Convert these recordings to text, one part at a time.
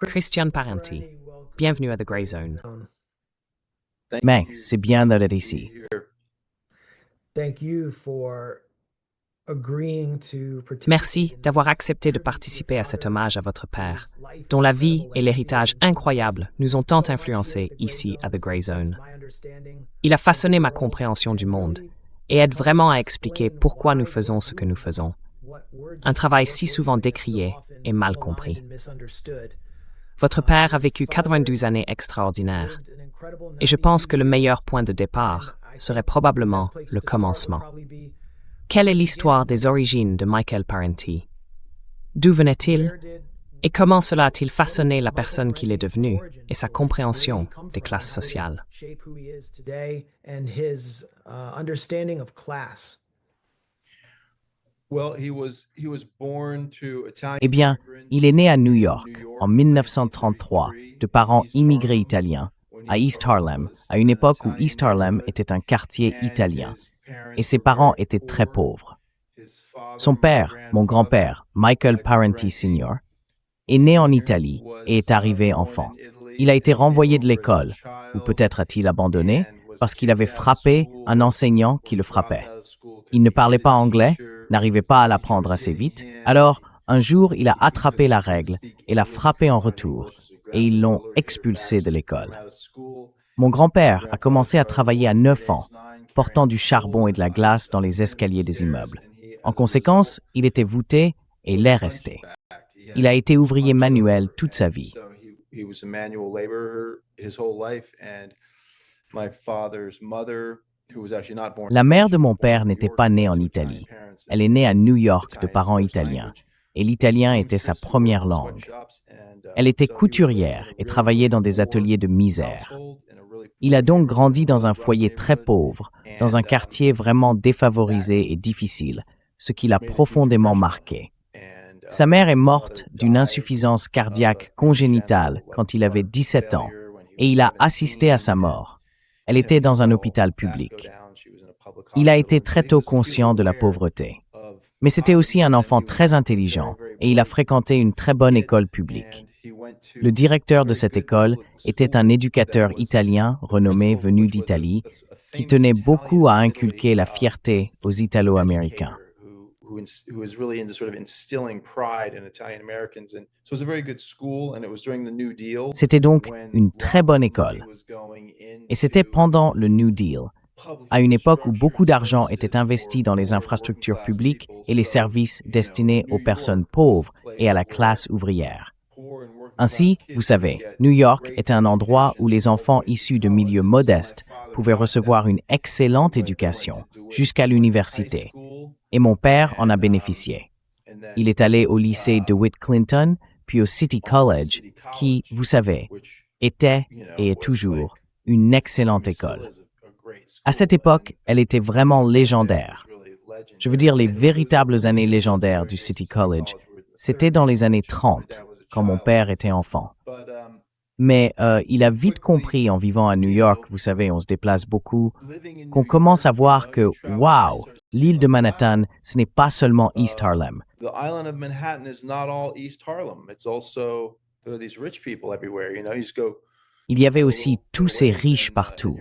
Christian Parenti. Bienvenue à The Grey Zone. Mais c'est bien d'être ici. Merci d'avoir accepté de participer à cet hommage à votre père, dont la vie et l'héritage incroyables nous ont tant influencés ici à The Grey Zone. Il a façonné ma compréhension du monde et aide vraiment à expliquer pourquoi nous faisons ce que nous faisons. Un travail si souvent décrié et mal compris. Votre père a vécu 92 années extraordinaires, et je pense que le meilleur point de départ serait probablement le commencement. Quelle est l'histoire des origines de Michael Parenti? D'où venait-il? Et comment cela a-t-il façonné la personne qu'il est devenu et sa compréhension des classes sociales? Eh bien, il est né à New York en 1933 de parents immigrés italiens à East Harlem, à une époque où East Harlem était un quartier italien, et ses parents étaient très pauvres. Son père, mon grand-père, Michael Parenti Sr., est né en Italie et est arrivé enfant. Il a été renvoyé de l'école, ou peut-être a-t-il abandonné, parce qu'il avait frappé un enseignant qui le frappait. Il ne parlait pas anglais, n'arrivait pas à l'apprendre assez vite, alors un jour il a attrapé la règle et l'a frappé en retour, et ils l'ont expulsé de l'école. Mon grand-père a commencé à travailler à 9 ans, portant du charbon et de la glace dans les escaliers des immeubles. En conséquence, il était voûté et l'est resté. Il a été ouvrier manuel toute sa vie. La mère de mon père n'était pas née en Italie. Elle est née à New York de parents italiens, et l'italien était sa première langue. Elle était couturière et travaillait dans des ateliers de misère. Il a donc grandi dans un foyer très pauvre, dans un quartier vraiment défavorisé et difficile, ce qui l'a profondément marqué. Sa mère est morte d'une insuffisance cardiaque congénitale quand il avait 17 ans, et il a assisté à sa mort. Elle était dans un hôpital public. Il a été très tôt conscient de la pauvreté. Mais c'était aussi un enfant très intelligent, et il a fréquenté une très bonne école publique. Le directeur de cette école était un éducateur italien renommé venu d'Italie, qui tenait beaucoup à inculquer la fierté aux Italo-Américains. C'était donc une très bonne école. Et c'était pendant le New Deal, à une époque où beaucoup d'argent était investi dans les infrastructures publiques et les services destinés aux personnes pauvres et à la classe ouvrière. Ainsi, vous savez, New York était un endroit où les enfants issus de milieux modestes pouvaient recevoir une excellente éducation jusqu'à l'université. Et mon père en a bénéficié. Il est allé au lycée DeWitt Clinton, puis au City College, qui, vous savez, était et est toujours une excellente école. À cette époque, elle était vraiment légendaire. Je veux dire, les véritables années légendaires du City College, c'était dans les années 30, quand mon père était enfant. Mais il a vite compris en vivant à New York, vous savez, on se déplace beaucoup, qu'on commence à voir que, wow, l'île de Manhattan, ce n'est pas seulement East Harlem. Il y avait aussi tous ces riches partout.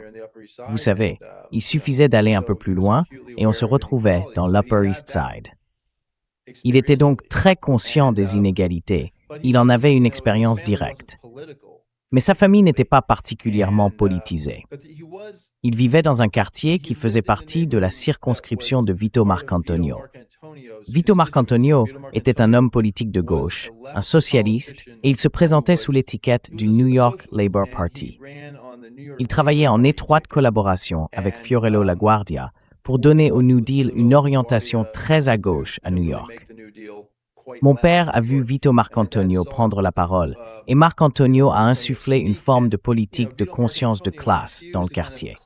Vous savez, il suffisait d'aller un peu plus loin et on se retrouvait dans l'Upper East Side. Il était donc très conscient des inégalités. Il en avait une expérience directe. Mais sa famille n'était pas particulièrement politisée. Il vivait dans un quartier qui faisait partie de la circonscription de Vito Marcantonio. Vito Marcantonio était un homme politique de gauche, un socialiste, et il se présentait sous l'étiquette du New York Labour Party. Il travaillait en étroite collaboration avec Fiorello LaGuardia pour donner au New Deal une orientation très à gauche à New York. Mon père a vu Vito Marcantonio prendre la parole, et Marcantonio a insufflé une forme de politique de conscience de classe dans le quartier.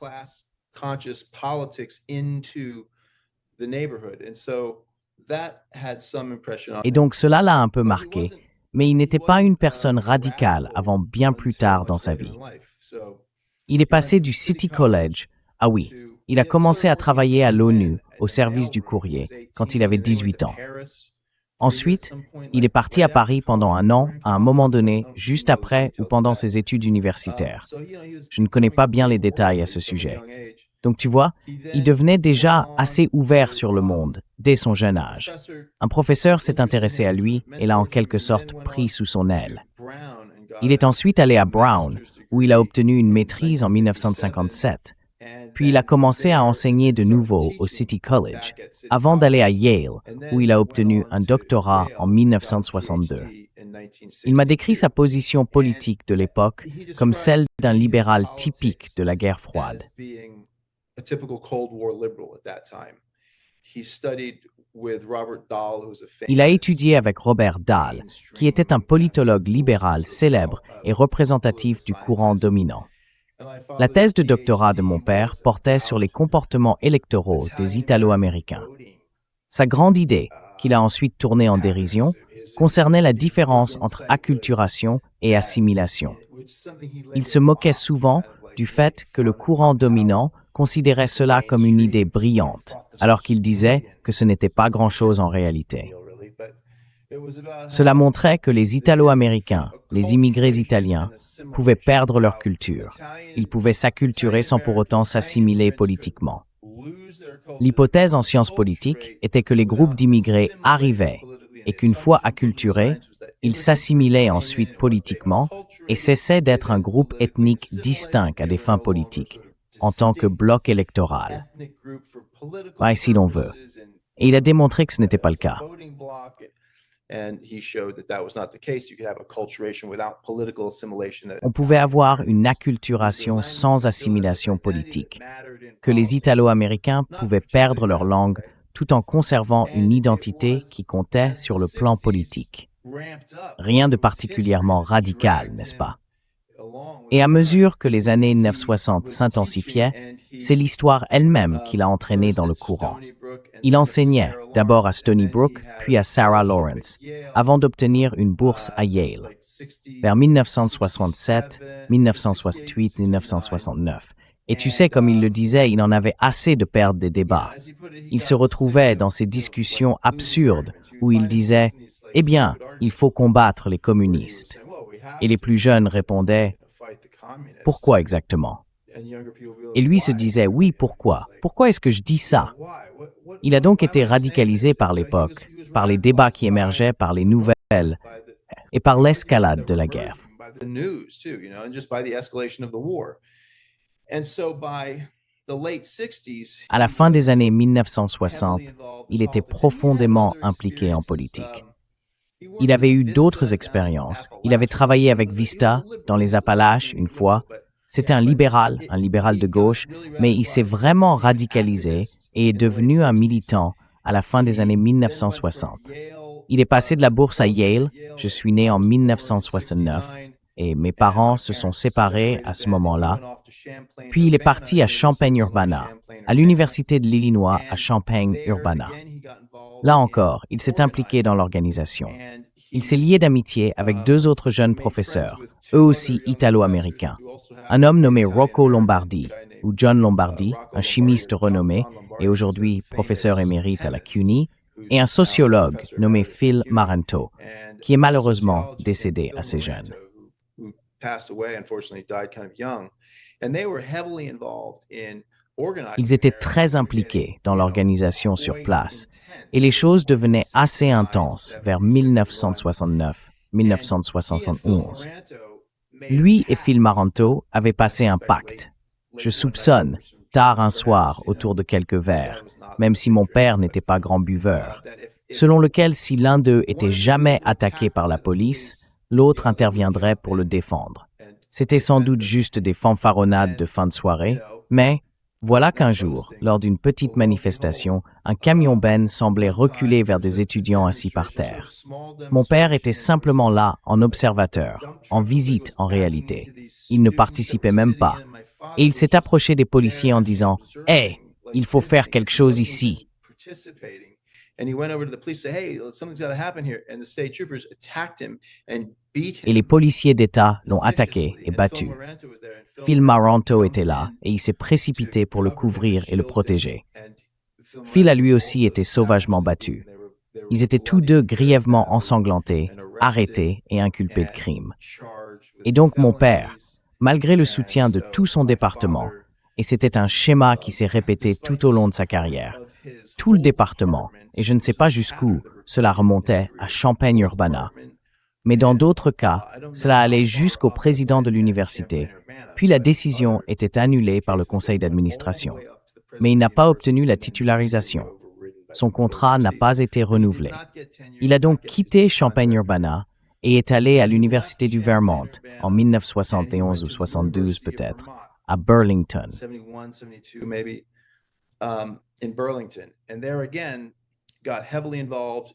Et donc cela l'a un peu marqué, mais il n'était pas une personne radicale avant bien plus tard dans sa vie. Il est passé du City College, il a commencé à travailler à l'ONU, au service du courrier, quand il avait 18 ans. Ensuite, il est parti à Paris pendant un an, à un moment donné, juste après ou pendant ses études universitaires. Je ne connais pas bien les détails à ce sujet. Donc tu vois, il devenait déjà assez ouvert sur le monde, dès son jeune âge. Un professeur s'est intéressé à lui et l'a en quelque sorte pris sous son aile. Il est ensuite allé à Brown, où il a obtenu une maîtrise en 1957. Puis il a commencé à enseigner de nouveau au City College, avant d'aller à Yale, où il a obtenu un doctorat en 1962. Il m'a décrit sa position politique de l'époque comme celle d'un libéral typique de la guerre froide. Il a étudié avec Robert Dahl, qui était un politologue libéral célèbre et représentatif du courant dominant. La thèse de doctorat de mon père portait sur les comportements électoraux des Italo-Américains. Sa grande idée, qu'il a ensuite tournée en dérision, concernait la différence entre acculturation et assimilation. Il se moquait souvent du fait que le courant dominant considérait cela comme une idée brillante, alors qu'il disait que ce n'était pas grand-chose en réalité. Cela montrait que les Italo-Américains, les immigrés italiens, pouvaient perdre leur culture. Ils pouvaient s'acculturer sans pour autant s'assimiler politiquement. L'hypothèse en sciences politiques était que les groupes d'immigrés arrivaient et qu'une fois acculturés, ils s'assimilaient ensuite politiquement et cessaient d'être un groupe ethnique distinct à des fins politiques, en tant que bloc électoral. Ouais, si l'on veut. Et il a démontré que ce n'était pas le cas. On pouvait avoir une acculturation sans assimilation politique, que les Italo-Américains pouvaient perdre leur langue tout en conservant une identité qui comptait sur le plan politique. Rien de particulièrement radical, n'est-ce pas? Et à mesure que les années 1960 s'intensifiaient, c'est l'histoire elle-même qui l'a entraîné dans le courant. Il enseignait d'abord à Stony Brook, puis à Sarah Lawrence, avant d'obtenir une bourse à Yale. Vers 1967, 1968, 1969. Et tu sais, comme il le disait, il en avait assez de perdre des débats. Il se retrouvait dans ces discussions absurdes où il disait « Eh bien, il faut combattre les communistes ». Et les plus jeunes répondaient « Pourquoi exactement ?» Et lui se disait « Oui, pourquoi? Pourquoi est-ce que je dis ça ?» Il a donc été radicalisé par l'époque, par les débats qui émergeaient, par les nouvelles et par l'escalade de la guerre. À la fin des années 1960, il était profondément impliqué en politique. Il avait eu d'autres expériences. Il avait travaillé avec Vista dans les Appalaches une fois. C'était un libéral de gauche, mais il s'est vraiment radicalisé et est devenu un militant à la fin des années 1960. Il est passé de la bourse à Yale. Je suis né en 1969 et mes parents se sont séparés à ce moment-là. Puis il est parti à Champaign-Urbana, à l'Université de l'Illinois à Champaign-Urbana. Là encore, il s'est impliqué dans l'organisation. Il s'est lié d'amitié avec deux autres jeunes professeurs, eux aussi italo-américains. Un homme nommé Rocco Lombardi, ou John Lombardi, un chimiste renommé et aujourd'hui professeur émérite à la CUNY, et un sociologue nommé Phil Maranto, qui est malheureusement décédé assez jeune. Ils étaient très impliqués dans l'organisation sur place et les choses devenaient assez intenses vers 1969-1971. Lui et Phil Maranto avaient passé un pacte. Je soupçonne, tard un soir autour de quelques verres, même si mon père n'était pas grand buveur, selon lequel si l'un d'eux était jamais attaqué par la police, l'autre interviendrait pour le défendre. C'était sans doute juste des fanfaronnades de fin de soirée, mais voilà qu'un jour, lors d'une petite manifestation, un camion-benz semblait reculer vers des étudiants assis par terre. Mon père était simplement là, en observateur, en visite en réalité. Il ne participait même pas. Et il s'est approché des policiers en disant « Hey, il faut faire quelque chose ici !» Et les policiers d'État l'ont attaqué et battu. Phil Maranto était là et il s'est précipité pour le couvrir et le protéger. Phil a lui aussi été sauvagement battu. Ils étaient tous deux grièvement ensanglantés, arrêtés et inculpés de crimes. Et donc mon père, malgré le soutien de tout son département, et c'était un schéma qui s'est répété tout au long de sa carrière, tout le département, et je ne sais pas jusqu'où, cela remontait à Champaign-Urbana. Mais dans d'autres cas, cela allait jusqu'au président de l'université, puis la décision était annulée par le conseil d'administration. Mais il n'a pas obtenu la titularisation. Son contrat n'a pas été renouvelé. Il a donc quitté Champaign-Urbana et est allé à l'université du Vermont en 1971 ou 72 peut-être, à Burlington.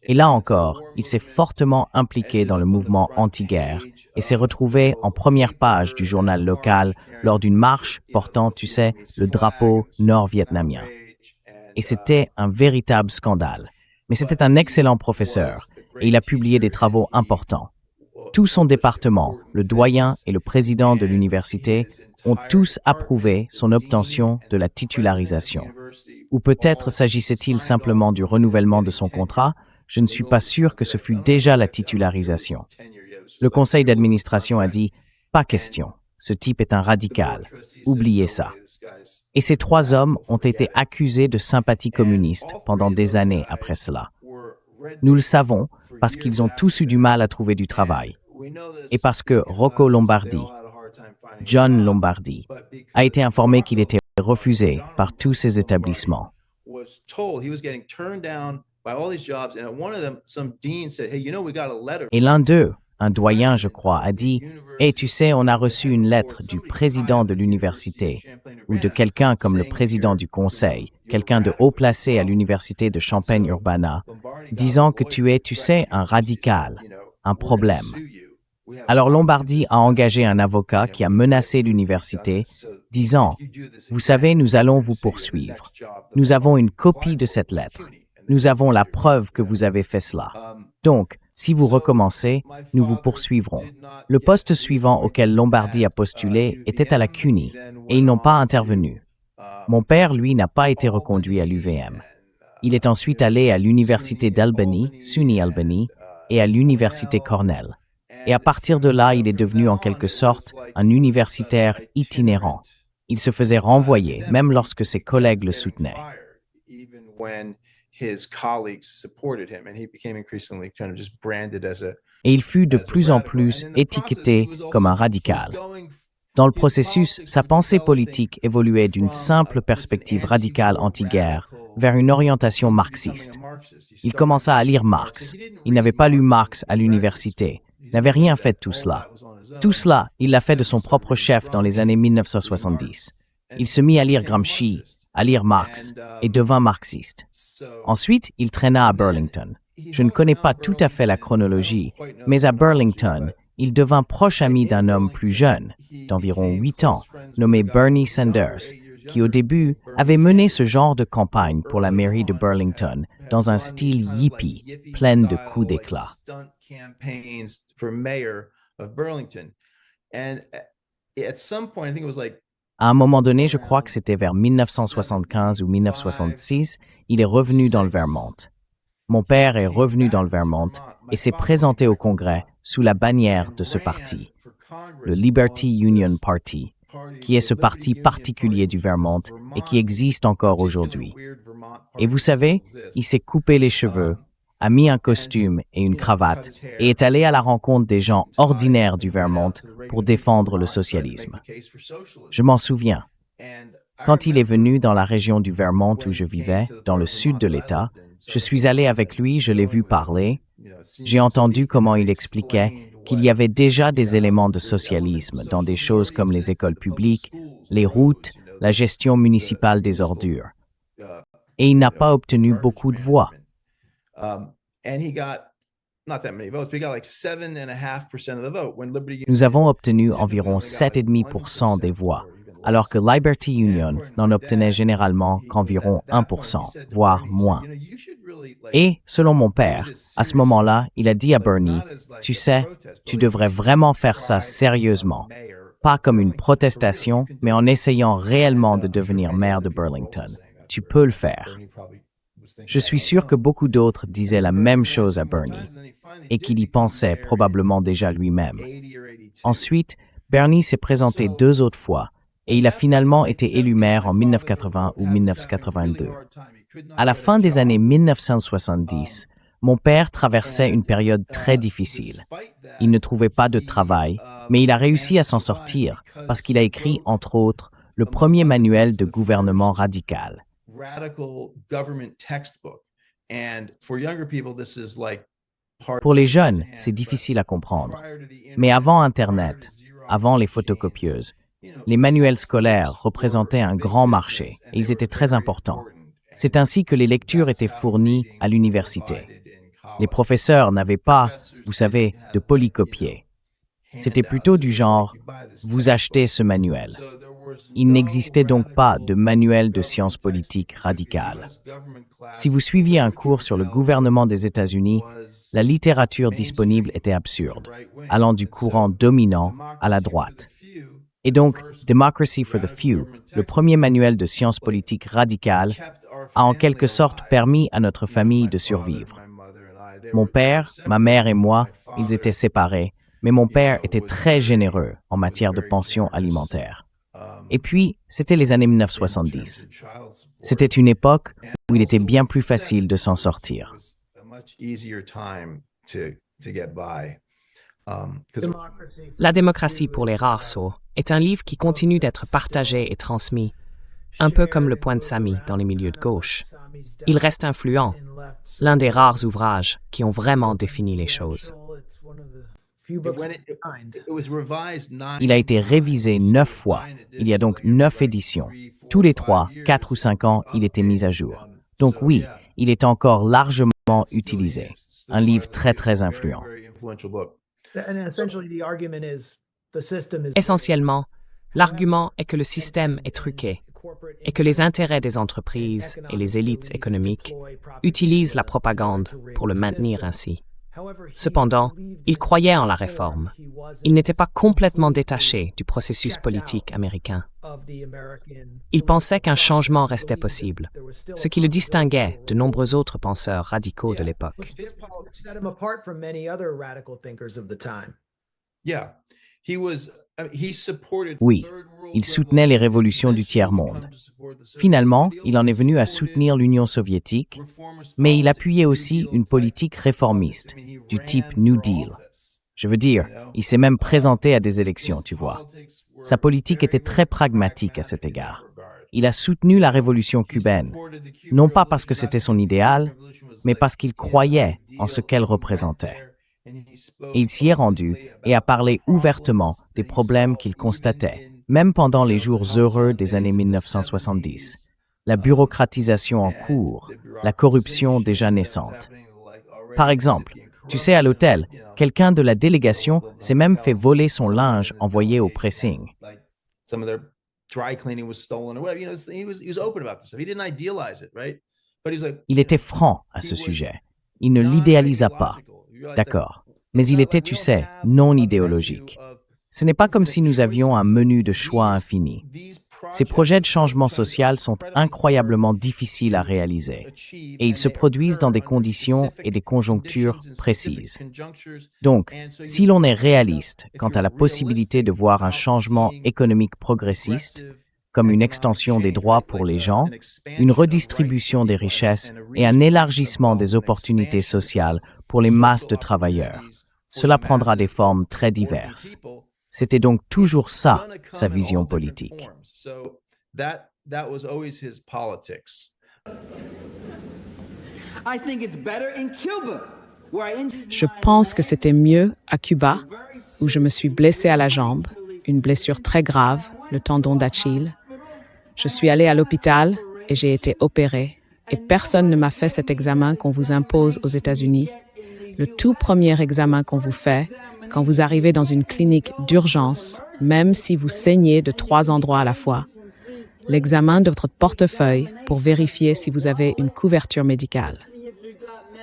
Et là encore, il s'est fortement impliqué dans le mouvement anti-guerre et s'est retrouvé en première page du journal local lors d'une marche portant, tu sais, le drapeau nord-vietnamien. Et c'était un véritable scandale. Mais c'était un excellent professeur et il a publié des travaux importants. Tout son département, le doyen et le président de l'université, ont tous approuvé son obtention de la titularisation. Ou peut-être s'agissait-il simplement du renouvellement de son contrat, je ne suis pas sûr que ce fut déjà la titularisation. Le conseil d'administration a dit « Pas question, ce type est un radical, oubliez ça ». Et ces trois hommes ont été accusés de sympathie communiste pendant des années après cela. Nous le savons parce qu'ils ont tous eu du mal à trouver du travail. Et parce que Rocco Lombardi, John Lombardi, a été informé qu'il était refusé par tous ces établissements. Et l'un d'eux, un doyen, je crois, a dit « Hey, tu sais, on a reçu une lettre du président de l'université ou de quelqu'un comme le président du conseil, quelqu'un de haut placé à l'université de Champaign-Urbana, disant que tu es, tu sais, un radical, un problème. » Alors Lombardi a engagé un avocat qui a menacé l'université, disant « Vous savez, nous allons vous poursuivre. Nous avons une copie de cette lettre. Nous avons la preuve que vous avez fait cela. Donc, si vous recommencez, nous vous poursuivrons. » Le poste suivant auquel Lombardi a postulé était à la CUNY, et ils n'ont pas intervenu. Mon père, lui, n'a pas été reconduit à l'UVM. Il est ensuite allé à l'université d'Albany, SUNY Albany, et à l'université Cornell. Et à partir de là, il est devenu en quelque sorte un universitaire itinérant. Il se faisait renvoyer, même lorsque ses collègues le soutenaient. Et il fut de plus en plus étiqueté comme un radical. Dans le processus, sa pensée politique évoluait d'une simple perspective radicale anti-guerre vers une orientation marxiste. Il commença à lire Marx. Il n'avait pas lu Marx à l'université. N'avait rien fait de tout cela. Tout cela, il l'a fait de son propre chef dans les années 1970. Il se mit à lire Gramsci, à lire Marx, et devint marxiste. Ensuite, il traîna à Burlington. Je ne connais pas tout à fait la chronologie, mais à Burlington, il devint proche ami d'un homme plus jeune, d'environ 8 ans, nommé Bernie Sanders, qui au début avait mené ce genre de campagne pour la mairie de Burlington dans un style hippie, plein de coups d'éclat. À un moment donné, je crois que c'était vers 1975 ou 1966, il est revenu dans le Vermont. Mon père est revenu dans le Vermont et s'est présenté au Congrès sous la bannière de ce parti, le Liberty Union Party, qui est ce parti particulier du Vermont et qui existe encore aujourd'hui. Et vous savez, il s'est coupé les cheveux, a mis un costume et une cravate et est allé à la rencontre des gens ordinaires du Vermont pour défendre le socialisme. Je m'en souviens. Quand il est venu dans la région du Vermont où je vivais, dans le sud de l'État, je suis allé avec lui, je l'ai vu parler. J'ai entendu comment il expliquait qu'il y avait déjà des éléments de socialisme dans des choses comme les écoles publiques, les routes, la gestion municipale des ordures. Et il n'a pas obtenu beaucoup de voix. Nous avons obtenu environ 7,5% des voix, alors que Liberty Union n'en obtenait généralement qu'environ 1%, voire moins. Et, selon mon père, à ce moment-là, il a dit à Bernie, « Tu sais, tu devrais vraiment faire ça sérieusement, pas comme une protestation, mais en essayant réellement de devenir maire de Burlington. Tu peux le faire. » Je suis sûr que beaucoup d'autres disaient la même chose à Bernie et qu'il y pensait probablement déjà lui-même. Ensuite, Bernie s'est présenté 2 autres fois et il a finalement été élu maire en 1980 ou 1982. À la fin des années 1970, mon père traversait une période très difficile. Il ne trouvait pas de travail, mais il a réussi à s'en sortir parce qu'il a écrit, entre autres, le premier manuel de gouvernement radical. Pour les jeunes, c'est difficile à comprendre. Mais avant Internet, avant les photocopieuses, les manuels scolaires représentaient un grand marché et ils étaient très importants. C'est ainsi que les lectures étaient fournies à l'université. Les professeurs n'avaient pas, vous savez, de polycopier. C'était plutôt du genre « vous achetez ce manuel ». Il n'existait donc pas de manuel de sciences politiques radicales. Si vous suiviez un cours sur le gouvernement des États-Unis, la littérature disponible était absurde, allant du courant dominant à la droite. Et donc, Democracy for the Few, le premier manuel de sciences politiques radicales, a en quelque sorte permis à notre famille de survivre. Mon père, ma mère et moi, ils étaient séparés, mais mon père était très généreux en matière de pension alimentaire. Et puis, c'était les années 1970. C'était une époque où il était bien plus facile de s'en sortir. La démocratie pour les rares sots est un livre qui continue d'être partagé et transmis, un peu comme le point de Samy dans les milieux de gauche. Il reste influent, l'un des rares ouvrages qui ont vraiment défini les choses. Il a été révisé 9 fois. Il y a donc 9 éditions. Tous les 3, 4 ou 5 ans, il était mis à jour. Donc oui, il est encore largement utilisé. Un livre très très influent. Essentiellement, l'argument est que le système est truqué et que les intérêts des entreprises et les élites économiques utilisent la propagande pour le maintenir ainsi. Cependant, il croyait en la réforme. Il n'était pas complètement détaché du processus politique américain. Il pensait qu'un changement restait possible, ce qui le distinguait de nombreux autres penseurs radicaux de l'époque. Oui, il soutenait les révolutions du tiers-monde. Finalement, il en est venu à soutenir l'Union soviétique, mais il appuyait aussi une politique réformiste, du type New Deal. Je veux dire, il s'est même présenté à des élections, tu vois. Sa politique était très pragmatique à cet égard. Il a soutenu la révolution cubaine, non pas parce que c'était son idéal, mais parce qu'il croyait en ce qu'elle représentait. Et il s'y est rendu et a parlé ouvertement des problèmes qu'il constatait, même pendant les jours heureux des années 1970. La bureaucratisation en cours, la corruption déjà naissante. Par exemple, tu sais, à l'hôtel, quelqu'un de la délégation s'est même fait voler son linge envoyé au pressing. Il était franc à ce sujet. Il ne l'idéalisa pas. D'accord. Mais il était, tu sais, non idéologique. Ce n'est pas comme si nous avions un menu de choix infini. Ces projets de changement social sont incroyablement difficiles à réaliser et ils se produisent dans des conditions et des conjonctures précises. Donc, si l'on est réaliste quant à la possibilité de voir un changement économique progressiste, comme une extension des droits pour les gens, une redistribution des richesses et un élargissement des opportunités sociales pour les masses de travailleurs, cela prendra des formes très diverses. C'était donc toujours ça, sa vision politique. Je pense que c'était mieux à Cuba, où je me suis blessée à la jambe, une blessure très grave, le tendon d'Achille. Je suis allée à l'hôpital et j'ai été opérée. Et personne ne m'a fait cet examen qu'on vous impose aux États-Unis. Le tout premier examen qu'on vous fait, quand vous arrivez dans une clinique d'urgence, même si vous saignez de 3 endroits à la fois. L'examen de votre portefeuille pour vérifier si vous avez une couverture médicale.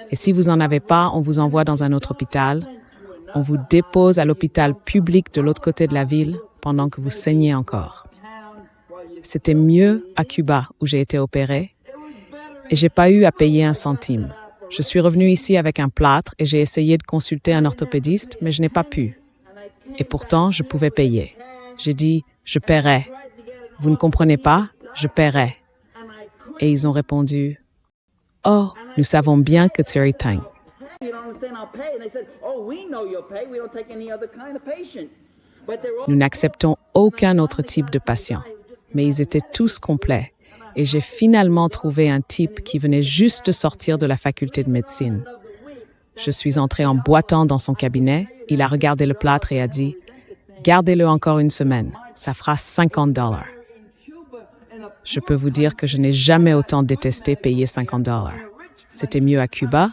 Et si vous n'en avez pas, on vous envoie dans un autre hôpital. On vous dépose à l'hôpital public de l'autre côté de la ville pendant que vous saignez encore. C'était mieux à Cuba où j'ai été opérée. Et j'ai pas eu à payer un centime. Je suis revenue ici avec un plâtre et j'ai essayé de consulter un orthopédiste, mais je n'ai pas pu. Et pourtant, je pouvais payer. J'ai dit, je paierai. Vous ne comprenez pas? Je paierai. Et ils ont répondu, oh, nous savons bien que tu es Tang. Nous n'acceptons aucun autre type de patient, mais ils étaient tous complets. Et j'ai finalement trouvé un type qui venait juste de sortir de la faculté de médecine. Je suis entrée en boitant dans son cabinet. Il a regardé le plâtre et a dit « Gardez-le encore une semaine, ça fera $50. » Je peux vous dire que je n'ai jamais autant détesté payer $50. C'était mieux à Cuba.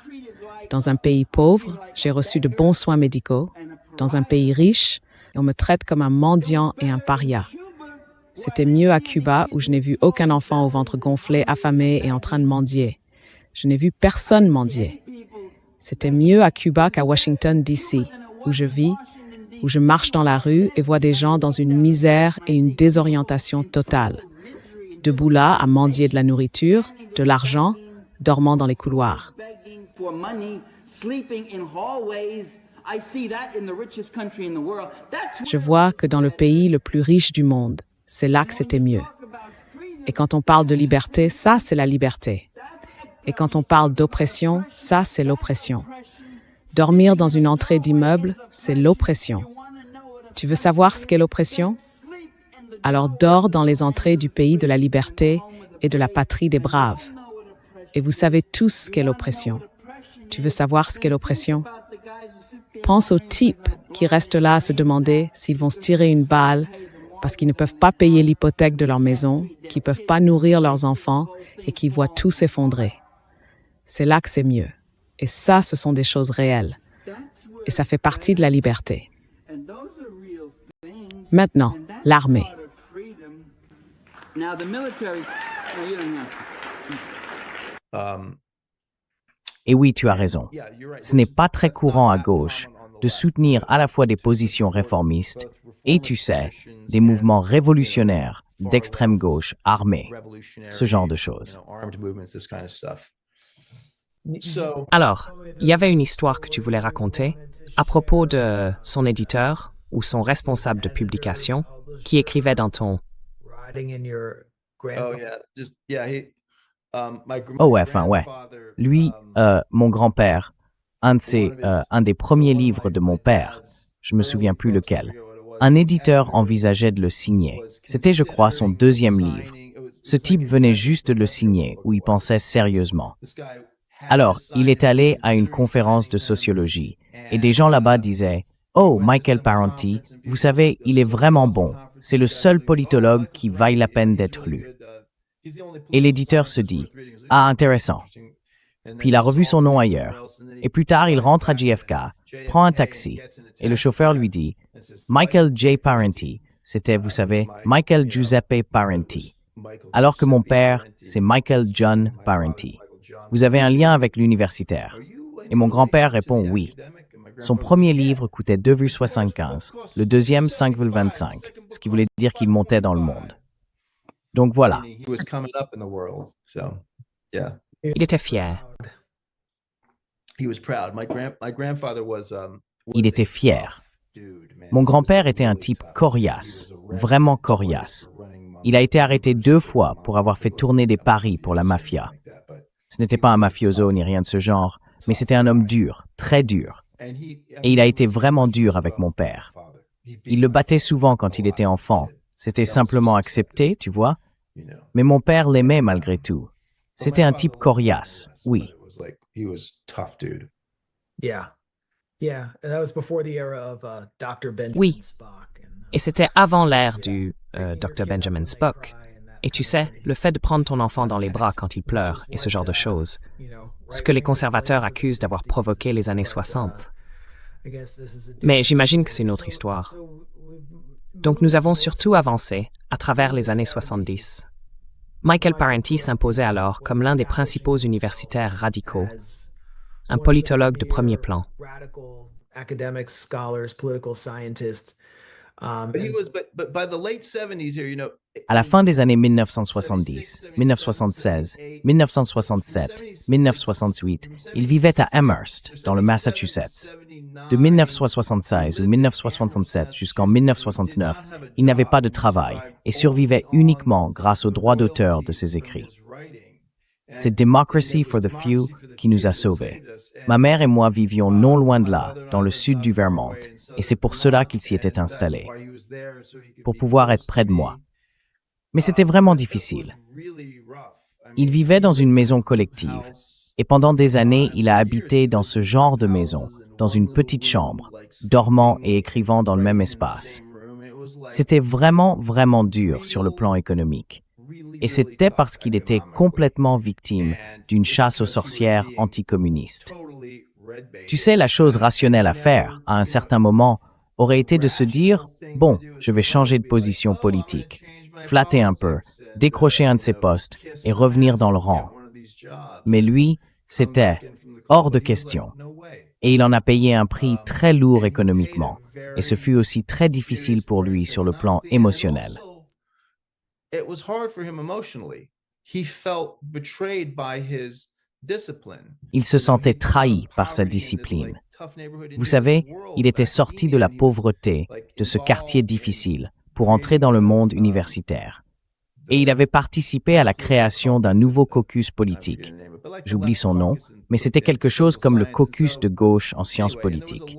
Dans un pays pauvre, j'ai reçu de bons soins médicaux. Dans un pays riche, on me traite comme un mendiant et un paria. C'était mieux à Cuba où je n'ai vu aucun enfant au ventre gonflé, affamé et en train de mendier. Je n'ai vu personne mendier. C'était mieux à Cuba qu'à Washington, D.C., où je vis, où je marche dans la rue et vois des gens dans une misère et une désorientation totale. Debout là à mendier de la nourriture, de l'argent, dormant dans les couloirs. Je vois que dans le pays le plus riche du monde, c'est là que c'était mieux. Et quand on parle de liberté, ça, c'est la liberté. Et quand on parle d'oppression, ça, c'est l'oppression. Dormir dans une entrée d'immeuble, c'est l'oppression. Tu veux savoir ce qu'est l'oppression? Alors dors dans les entrées du pays de la liberté et de la patrie des braves. Et vous savez tous ce qu'est l'oppression. Tu veux savoir ce qu'est l'oppression? Pense aux types qui restent là à se demander s'ils vont se tirer une balle parce qu'ils ne peuvent pas payer l'hypothèque de leur maison, qu'ils ne peuvent pas nourrir leurs enfants et qui voient tout s'effondrer. C'est là que c'est mieux. Et ça, ce sont des choses réelles. Et ça fait partie de la liberté. Maintenant, l'armée. Et oui, tu as raison. Ce n'est pas très courant à gauche de soutenir à la fois des positions réformistes et, tu sais, des mouvements révolutionnaires d'extrême gauche armés, ce genre de choses. Alors, il y avait une histoire que tu voulais raconter à propos de son éditeur ou son responsable de publication qui écrivait dans ton... Oh ouais, enfin ouais. Lui, mon grand-père, un des premiers livres de mon père, je me souviens plus lequel, un éditeur envisageait de le signer. C'était, je crois, son deuxième livre. Ce type venait juste de le signer, où il pensait sérieusement. Alors, il est allé à une conférence de sociologie, et des gens là-bas disaient « Oh, Michael Parenti, vous savez, il est vraiment bon. C'est le seul politologue qui vaille la peine d'être lu. » Et l'éditeur se dit « Ah, intéressant. » Puis il a revu son nom ailleurs. Et plus tard, il rentre à JFK, prend un taxi, et le chauffeur lui dit « Michael J. Parenti, c'était, vous savez, Michael Giuseppe Parenti. Alors que mon père, c'est Michael John Parenti. Vous avez un lien avec l'universitaire. » Et mon grand-père répond « Oui. » Son premier livre coûtait 2,75 $, le deuxième 5,25 $, ce qui voulait dire qu'il montait dans le monde. Donc voilà. Il était fier. Il était fier. Mon grand-père était un type coriace, vraiment coriace. Il a été arrêté 2 fois pour avoir fait tourner des paris pour la mafia. Ce n'était pas un mafioso ni rien de ce genre, mais c'était un homme dur, très dur. Et il a été vraiment dur avec mon père. Il le battait souvent quand il était enfant. C'était simplement accepté, tu vois. Mais mon père l'aimait malgré tout. C'était un type coriace, oui. Oui. Et c'était avant l'ère du Dr. Benjamin Spock. Et tu sais, le fait de prendre ton enfant dans les bras quand il pleure et ce genre de choses, ce que les conservateurs accusent d'avoir provoqué les années 60. Mais j'imagine que c'est une autre histoire. Donc nous avons surtout avancé à travers les années 70. Michael Parenti s'imposait alors comme l'un des principaux universitaires radicaux, un politologue de premier plan. À la fin des années 1970, 1976, 1967, 1968, il vivait à Amherst, dans le Massachusetts. De 1976 ou 1967 jusqu'en 1969, il n'avait pas de travail et survivait uniquement grâce aux droits d'auteur de ses écrits. C'est Democracy for the Few qui nous a sauvés. Ma mère et moi vivions non loin de là, dans le sud du Vermont, et c'est pour cela qu'il s'y était installé, pour pouvoir être près de moi. Mais c'était vraiment difficile. Il vivait dans une maison collective, et pendant des années, il a habité dans ce genre de maison, dans une petite chambre, dormant et écrivant dans le même espace. C'était vraiment dur sur le plan économique. Et c'était parce qu'il était complètement victime d'une chasse aux sorcières anticommuniste. Tu sais, la chose rationnelle à faire, à un certain moment, aurait été de se dire « Bon, je vais changer de position politique, flatter un peu, décrocher un de ses postes et revenir dans le rang. » Mais lui, c'était hors de question. Et il en a payé un prix très lourd économiquement. Et ce fut aussi très difficile pour lui sur le plan émotionnel. Il se sentait trahi par sa discipline. Vous savez, il était sorti de la pauvreté, de ce quartier difficile, pour entrer dans le monde universitaire. Et il avait participé à la création d'un nouveau caucus politique. J'oublie son nom, mais c'était quelque chose comme le caucus de gauche en sciences politiques.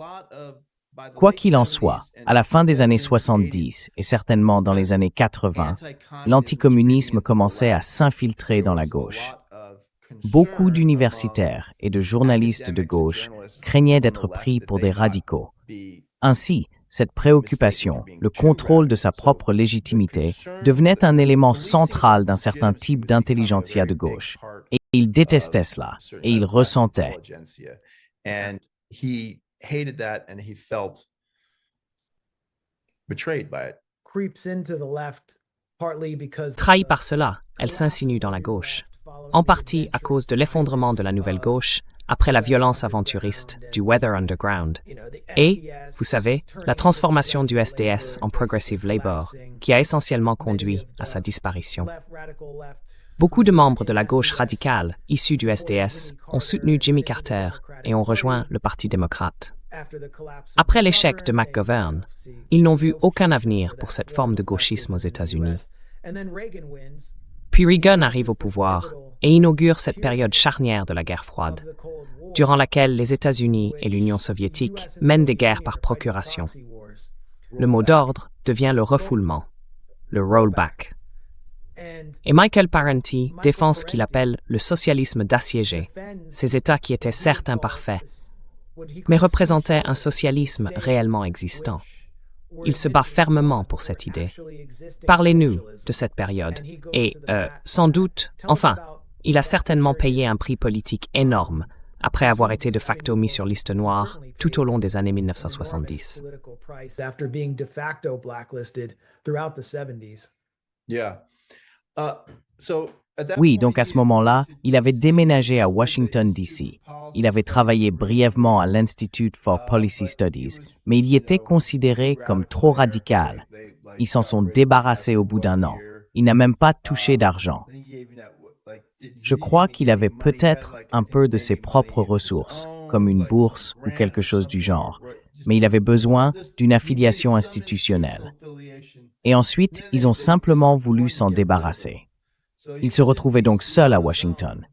Quoi qu'il en soit, à la fin des années 70 et certainement dans les années 80, l'anticommunisme commençait à s'infiltrer dans la gauche. Beaucoup d'universitaires et de journalistes de gauche craignaient d'être pris pour des radicaux. Ainsi, cette préoccupation, le contrôle de sa propre légitimité, devenait un élément central d'un certain type d'intelligentsia de gauche. Et il détestait cela, et il ressentait. Trahie par cela, elle s'insinue dans la gauche, en partie à cause de l'effondrement de la nouvelle gauche après la violence aventuriste du Weather Underground, et, vous savez, la transformation du SDS en Progressive Labour, qui a essentiellement conduit à sa disparition. Beaucoup de membres de la gauche radicale, issus du SDS, ont soutenu Jimmy Carter et ont rejoint le Parti démocrate. Après l'échec de McGovern, ils n'ont vu aucun avenir pour cette forme de gauchisme aux États-Unis. Puis Reagan arrive au pouvoir et inaugure cette période charnière de la guerre froide, durant laquelle les États-Unis et l'Union soviétique mènent des guerres par procuration. Le mot d'ordre devient le refoulement, le rollback. Et Michael Parenti défend ce qu'il appelle le socialisme d'assiégé, ces États qui étaient certes imparfaits, mais représentaient un socialisme réellement existant. Il se bat fermement pour cette idée. Parlez-nous de cette période. Et, sans doute, enfin, il a certainement payé un prix politique énorme après avoir été de facto mis sur liste noire tout au long des années 1970. Oui, donc à ce moment-là, il avait déménagé à Washington, D.C. Il avait travaillé brièvement à l'Institute for Policy Studies, mais il y était considéré comme trop radical. Ils s'en sont débarrassés au bout d'un an. Il n'a même pas touché d'argent. Je crois qu'il avait peut-être un peu de ses propres ressources, comme une bourse ou quelque chose du genre, mais il avait besoin d'une affiliation institutionnelle. Et ensuite, ils ont simplement voulu s'en débarrasser. Il se retrouvait donc seul à Washington.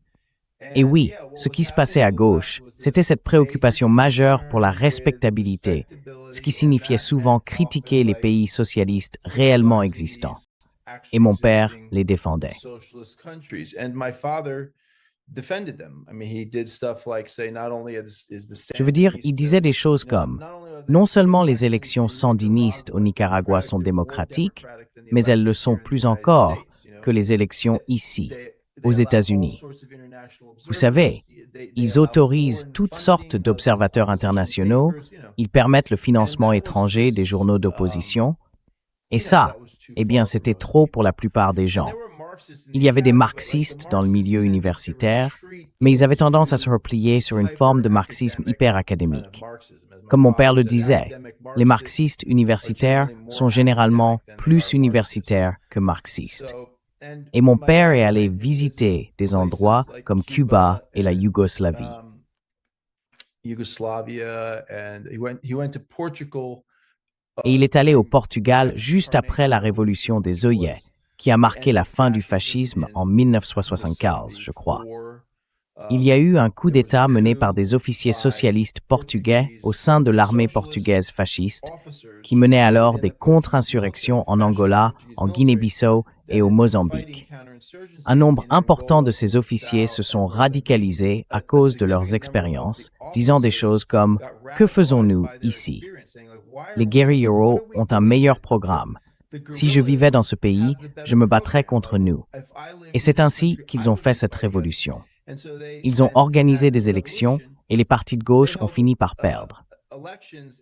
Et oui, ce qui se passait à gauche, c'était cette préoccupation majeure pour la respectabilité, ce qui signifiait souvent critiquer les pays socialistes réellement existants. Et mon père les défendait. Je veux dire, il disait des choses comme « Non seulement les élections sandinistes au Nicaragua sont démocratiques, mais elles le sont plus encore que les élections ici, aux États-Unis. Vous savez, ils autorisent toutes sortes d'observateurs internationaux, ils permettent le financement étranger des journaux d'opposition, et ça, eh bien, c'était trop pour la plupart des gens. Il y avait des marxistes dans le milieu universitaire, mais ils avaient tendance à se replier sur une forme de marxisme hyper académique. Comme mon père le disait, les marxistes universitaires sont généralement plus universitaires que marxistes. Et mon père est allé visiter des endroits comme Cuba et la Yougoslavie. Et il est allé au Portugal juste après la révolution des œillets, qui a marqué la fin du fascisme en 1975, je crois. Il y a eu un coup d'État mené par des officiers socialistes portugais au sein de l'armée portugaise fasciste, qui menait alors des contre-insurrections en Angola, en Guinée-Bissau et au Mozambique. Un nombre important de ces officiers se sont radicalisés à cause de leurs expériences, disant des choses comme « Que faisons-nous ici ?» Les guérilleros ont un meilleur programme. Si je vivais dans ce pays, je me battrais contre nous. Et c'est ainsi qu'ils ont fait cette révolution. Ils ont organisé des élections et les partis de gauche ont fini par perdre.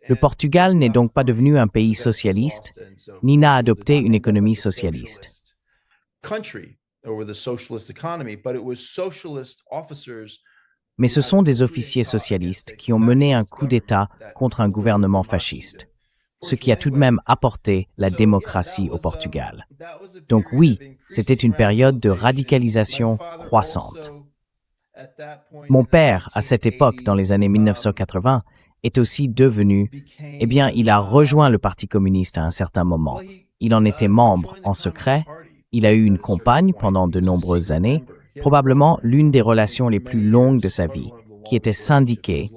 Le Portugal n'est donc pas devenu un pays socialiste, ni n'a adopté une économie socialiste. Mais ce sont des officiers socialistes qui ont mené un coup d'État contre un gouvernement fasciste, ce qui a tout de même apporté la démocratie au Portugal. Donc oui, c'était une période de radicalisation croissante. Mon père, à cette époque, dans les années 1980, est aussi devenu, il a rejoint le Parti communiste à un certain moment. Il en était membre en secret, il a eu une compagne pendant de nombreuses années, probablement l'une des relations les plus longues de sa vie, qui était syndiquée,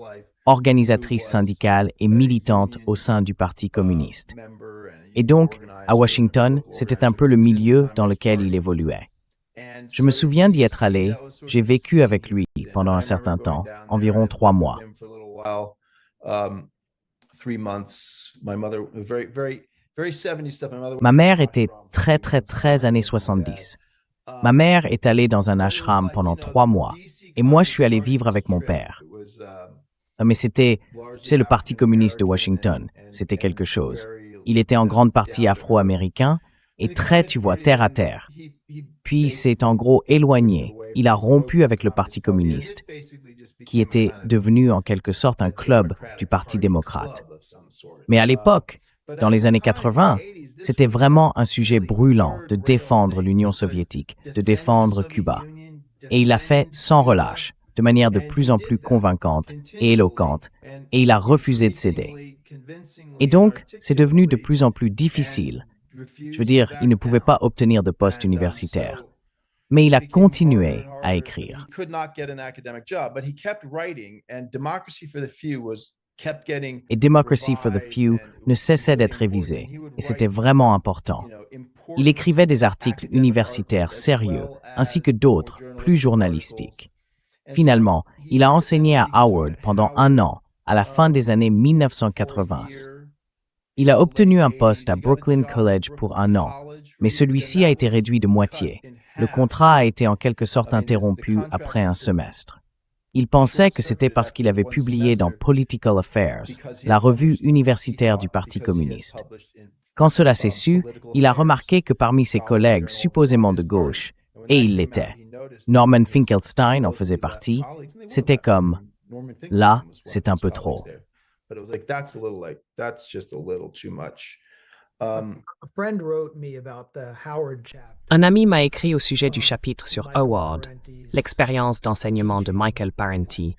organisatrice syndicale et militante au sein du Parti communiste. Et donc, à Washington, c'était un peu le milieu dans lequel il évoluait. Je me souviens d'y être allé, j'ai vécu avec lui pendant un certain temps, environ 3 mois. Ma mère était très années 70. Ma mère est allée dans un ashram pendant 3 mois, et moi je suis allé vivre avec mon père. Mais c'est le Parti communiste de Washington, c'était quelque chose. Il était en grande partie afro-américain, et très, terre à terre. Puis c'est en gros éloigné. Il a rompu avec le Parti communiste, qui était devenu en quelque sorte un club du Parti démocrate. Mais à l'époque, dans les années 80, c'était vraiment un sujet brûlant de défendre l'Union soviétique, de défendre Cuba. Et il l'a fait sans relâche, de manière de plus en plus convaincante et éloquente, et il a refusé de céder. Et donc, c'est devenu de plus en plus difficile. Je veux dire, il ne pouvait pas obtenir de poste universitaire. Mais il a continué à écrire. Et Democracy for the Few ne cessait d'être révisé, et c'était vraiment important. Il écrivait des articles universitaires sérieux, ainsi que d'autres, plus journalistiques. Finalement, il a enseigné à Howard pendant 1 an, à la fin des années 1980. Il a obtenu un poste à Brooklyn College pour 1 an, mais celui-ci a été réduit de moitié. Le contrat a été en quelque sorte interrompu après un semestre. Il pensait que c'était parce qu'il avait publié dans Political Affairs, la revue universitaire du Parti communiste. Quand cela s'est su, il a remarqué que parmi ses collègues supposément de gauche, et il l'était, Norman Finkelstein en faisait partie, c'était comme « là, c'est un peu trop ». Un ami m'a écrit au sujet du chapitre sur Howard, l'expérience d'enseignement de Michael Parenti,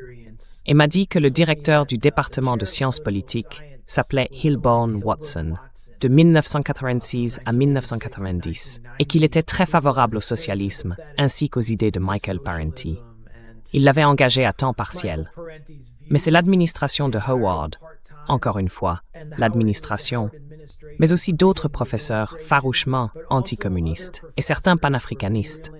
et m'a dit que le directeur du département de sciences politiques s'appelait Hilborn Watson, de 1986 à 1990, et qu'il était très favorable au socialisme ainsi qu'aux idées de Michael Parenti. Il l'avait engagé à temps partiel. Mais c'est l'administration de Howard, encore une fois, l'administration, mais aussi d'autres professeurs farouchement anticommunistes et certains panafricanistes,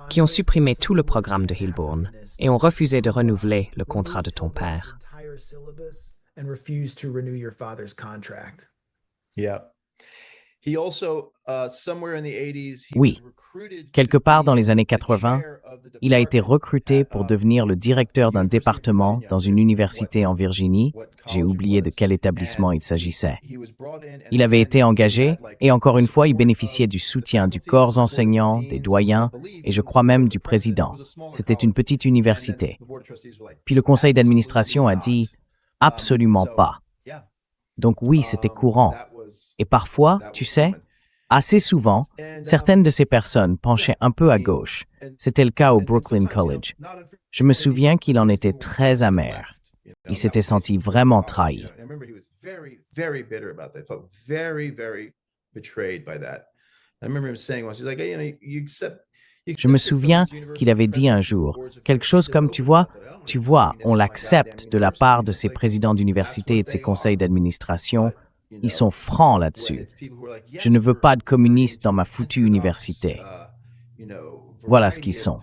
qui ont supprimé tout le programme de Hilborn et ont refusé de renouveler le contrat de ton père. Oui, quelque part dans les années 80, il a été recruté pour devenir le directeur d'un département dans une université en Virginie. J'ai oublié de quel établissement il s'agissait. Il avait été engagé et encore une fois, il bénéficiait du soutien du corps enseignant, des doyens et je crois même du président. C'était une petite université. Puis le conseil d'administration a dit « Absolument pas. Donc oui, c'était courant. Et parfois, tu sais, assez souvent, certaines de ces personnes penchaient un peu à gauche. C'était le cas au Brooklyn College. Je me souviens qu'il en était très amer. Il s'était senti vraiment trahi. Je me souviens qu'il avait dit un jour quelque chose comme, tu vois, on l'accepte de la part de ses présidents d'université et de ses conseils d'administration. Ils sont francs là-dessus. Je ne veux pas de communistes dans ma foutue université. Voilà ce qu'ils sont.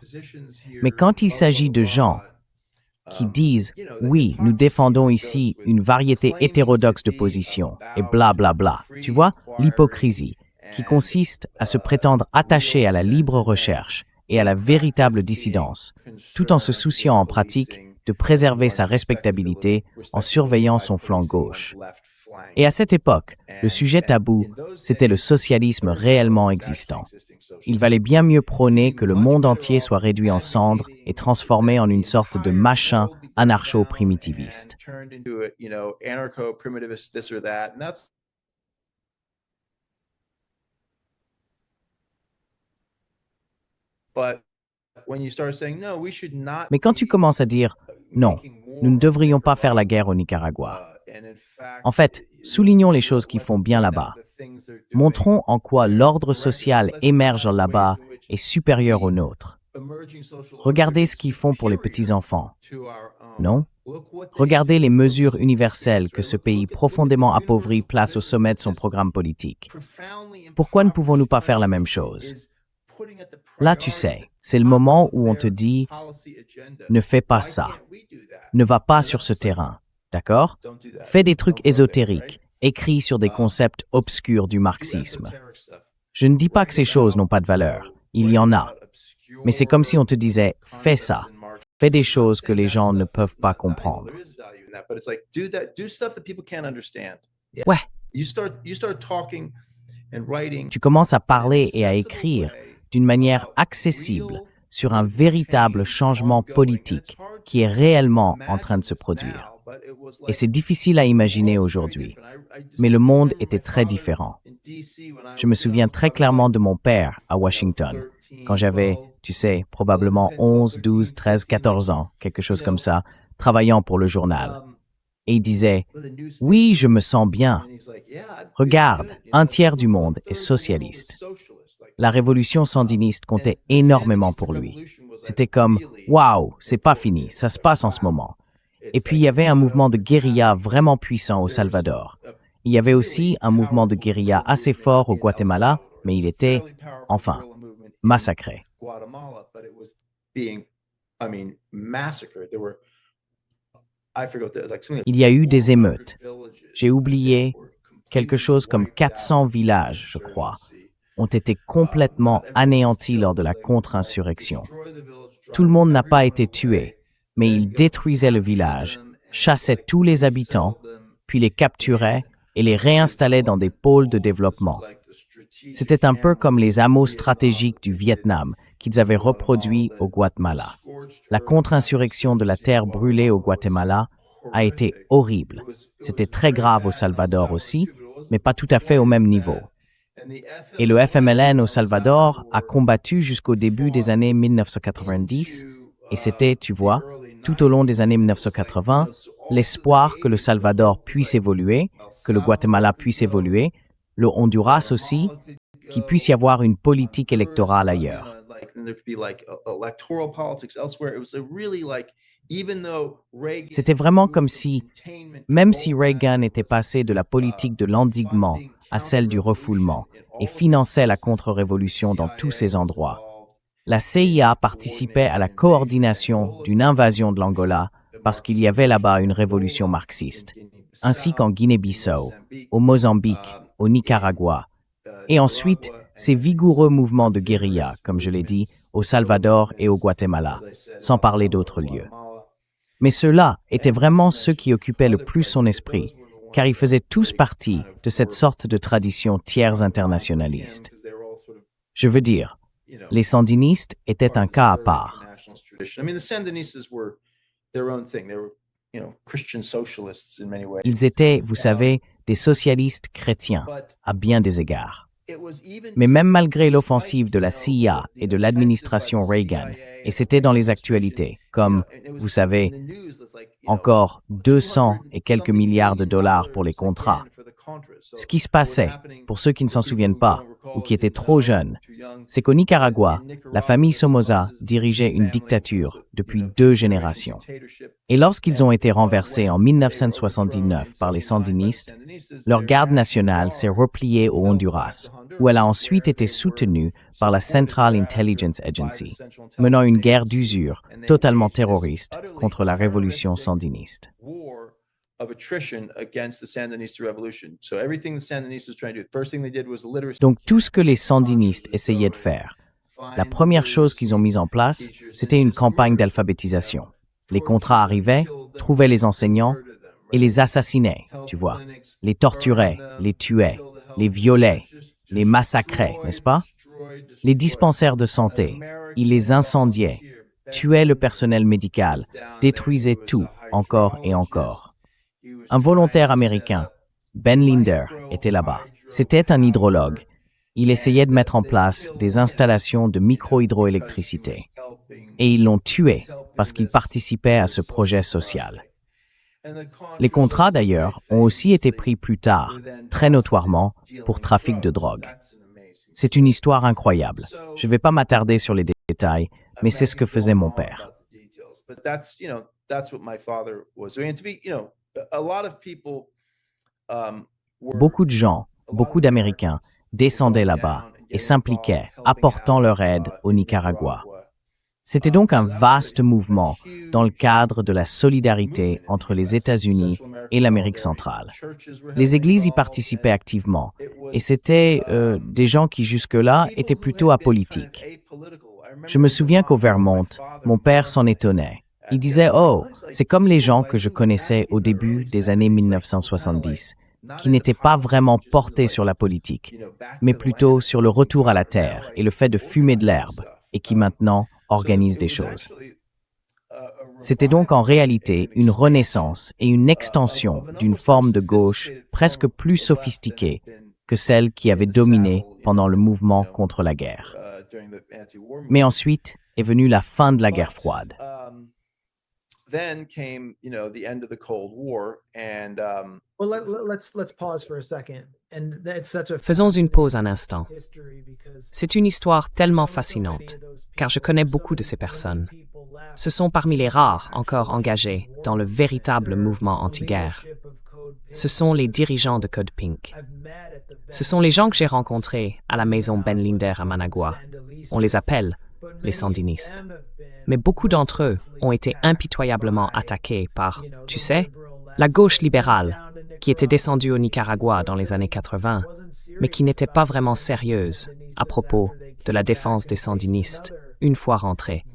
Mais quand il s'agit de gens qui disent « Oui, nous défendons ici une variété hétérodoxe de positions » et blablabla, bla, bla, tu vois, l'hypocrisie, qui consiste à se prétendre attaché à la libre recherche et à la véritable dissidence, tout en se souciant en pratique de préserver sa respectabilité en surveillant son flanc gauche. Et à cette époque, le sujet tabou, c'était le socialisme réellement existant. Il valait bien mieux prôner que le monde entier soit réduit en cendres et transformé en une sorte de machin anarcho-primitiviste. Mais quand tu commences à dire « Non, nous ne devrions pas faire la guerre au Nicaragua », en fait, soulignons les choses qui font bien là-bas. Montrons en quoi l'ordre social émerge là-bas est supérieur au nôtre. Regardez ce qu'ils font pour les petits-enfants. Non? Regardez les mesures universelles que ce pays profondément appauvri place au sommet de son programme politique. Pourquoi ne pouvons-nous pas faire la même chose? Là, tu sais, c'est le moment où on te dit « Ne fais pas ça. Ne va pas sur ce terrain. » D'accord? Fais des trucs ésotériques, écrits sur des concepts obscurs du marxisme. Je ne dis pas que ces choses n'ont pas de valeur. Il y en a. Mais c'est comme si on te disait « Fais ça. Fais des choses que les gens ne peuvent pas comprendre. » Ouais. Tu commences à parler et à écrire d'une manière accessible sur un véritable changement politique qui est réellement en train de se produire. Et c'est difficile à imaginer aujourd'hui, mais le monde était très différent. Je me souviens très clairement de mon père à Washington, quand j'avais, tu sais, probablement 11, 12, 13, 14 ans, quelque chose comme ça, travaillant pour le journal. Et il disait « Oui, je me sens bien. Regarde, un tiers du monde est socialiste. » La révolution sandiniste comptait énormément pour lui. C'était comme « Waouh, c'est pas fini, ça se passe en ce moment. » Et puis il y avait un mouvement de guérilla vraiment puissant au Salvador. Il y avait aussi un mouvement de guérilla assez fort au Guatemala, mais il était, enfin, massacré. Il y a eu des émeutes. J'ai oublié, quelque chose comme 400 villages, je crois, ont été complètement anéantis lors de la contre-insurrection. Tout le monde n'a pas été tué, mais ils détruisaient le village, chassaient tous les habitants, puis les capturaient et les réinstallaient dans des pôles de développement. C'était un peu comme les hameaux stratégiques du Vietnam qu'ils avaient reproduits au Guatemala. La contre-insurrection de la terre brûlée au Guatemala a été horrible. C'était très grave au Salvador aussi, mais pas tout à fait au même niveau. Et le FMLN au Salvador a combattu jusqu'au début des années 1990, et c'était, tu vois, tout au long des années 1980, l'espoir que le Salvador puisse évoluer, que le Guatemala puisse évoluer, le Honduras aussi, qu'il puisse y avoir une politique électorale ailleurs. C'était vraiment comme si, même si Reagan était passé de la politique de l'endiguement à celle du refoulement et finançait la contre-révolution dans tous ces endroits, la CIA participait à la coordination d'une invasion de l'Angola parce qu'il y avait là-bas une révolution marxiste, ainsi qu'en Guinée-Bissau, au Mozambique, au Nicaragua, et ensuite ces vigoureux mouvements de guérilla, comme je l'ai dit, au Salvador et au Guatemala, sans parler d'autres lieux. Mais ceux-là étaient vraiment ceux qui occupaient le plus son esprit, car ils faisaient tous partie de cette sorte de tradition tiers internationaliste. Je veux dire, les sandinistes étaient un cas à part. Ils étaient, vous savez, des socialistes chrétiens, à bien des égards. Mais même malgré l'offensive de la CIA et de l'administration Reagan, et c'était dans les actualités, comme, vous savez, encore 200 et quelques milliards de dollars pour les contrats. Ce qui se passait, pour ceux qui ne s'en souviennent pas, ou qui étaient trop jeunes, c'est qu'au Nicaragua, la famille Somoza dirigeait une dictature depuis 2 générations. Et lorsqu'ils ont été renversés en 1979 par les sandinistes, leur garde nationale s'est repliée au Honduras, où elle a ensuite été soutenue par la Central Intelligence Agency, menant une guerre d'usure totalement terroriste contre la révolution sandiniste. Donc tout ce que les sandinistes essayaient de faire, la première chose qu'ils ont mise en place, c'était une campagne d'alphabétisation. Les contrats arrivaient, trouvaient les enseignants et les assassinaient, tu vois. Les torturaient, les tuaient, les violaient, les massacraient, n'est-ce pas? Les dispensaires de santé, ils les incendiaient, tuaient le personnel médical, détruisaient tout, encore et encore. Un volontaire américain, Ben Linder, était là-bas. C'était un hydrologue. Il essayait de mettre en place des installations de micro-hydroélectricité. Et ils l'ont tué parce qu'il participait à ce projet social. Les contrats, d'ailleurs, ont aussi été pris plus tard, très notoirement, pour trafic de drogue. C'est une histoire incroyable. Je ne vais pas m'attarder sur les détails, mais c'est ce que faisait mon père. Beaucoup de gens, beaucoup d'Américains, descendaient là-bas et s'impliquaient, apportant leur aide au Nicaragua. C'était donc un vaste mouvement dans le cadre de la solidarité entre les États-Unis et l'Amérique centrale. Les églises y participaient activement, et c'était des gens qui jusque-là étaient plutôt apolitiques. Je me souviens qu'au Vermont, mon père s'en étonnait. Il disait « Oh, c'est comme les gens que je connaissais au début des années 1970, qui n'étaient pas vraiment portés sur la politique, mais plutôt sur le retour à la terre et le fait de fumer de l'herbe, et qui maintenant organisent des choses. » C'était donc en réalité une renaissance et une extension d'une forme de gauche presque plus sophistiquée que celle qui avait dominé pendant le mouvement contre la guerre. Mais ensuite est venue la fin de la guerre froide. Then came, the end of the Cold War, and let's pause for a second. And it's such a Faisons une pause un instant. C'est une histoire tellement fascinante, car je connais beaucoup de ces personnes. Ce sont parmi les rares encore engagés dans le véritable mouvement anti-guerre. Ce sont les dirigeants de Code Pink. Ce sont les gens que j'ai rencontrés à la maison Ben Linder à Managua. On les appelle les sandinistes. Mais beaucoup d'entre eux ont été impitoyablement attaqués par, tu sais, la gauche libérale, qui était descendue au Nicaragua dans les années 80, mais qui n'était pas vraiment sérieuse à propos de la défense des sandinistes une fois rentrés,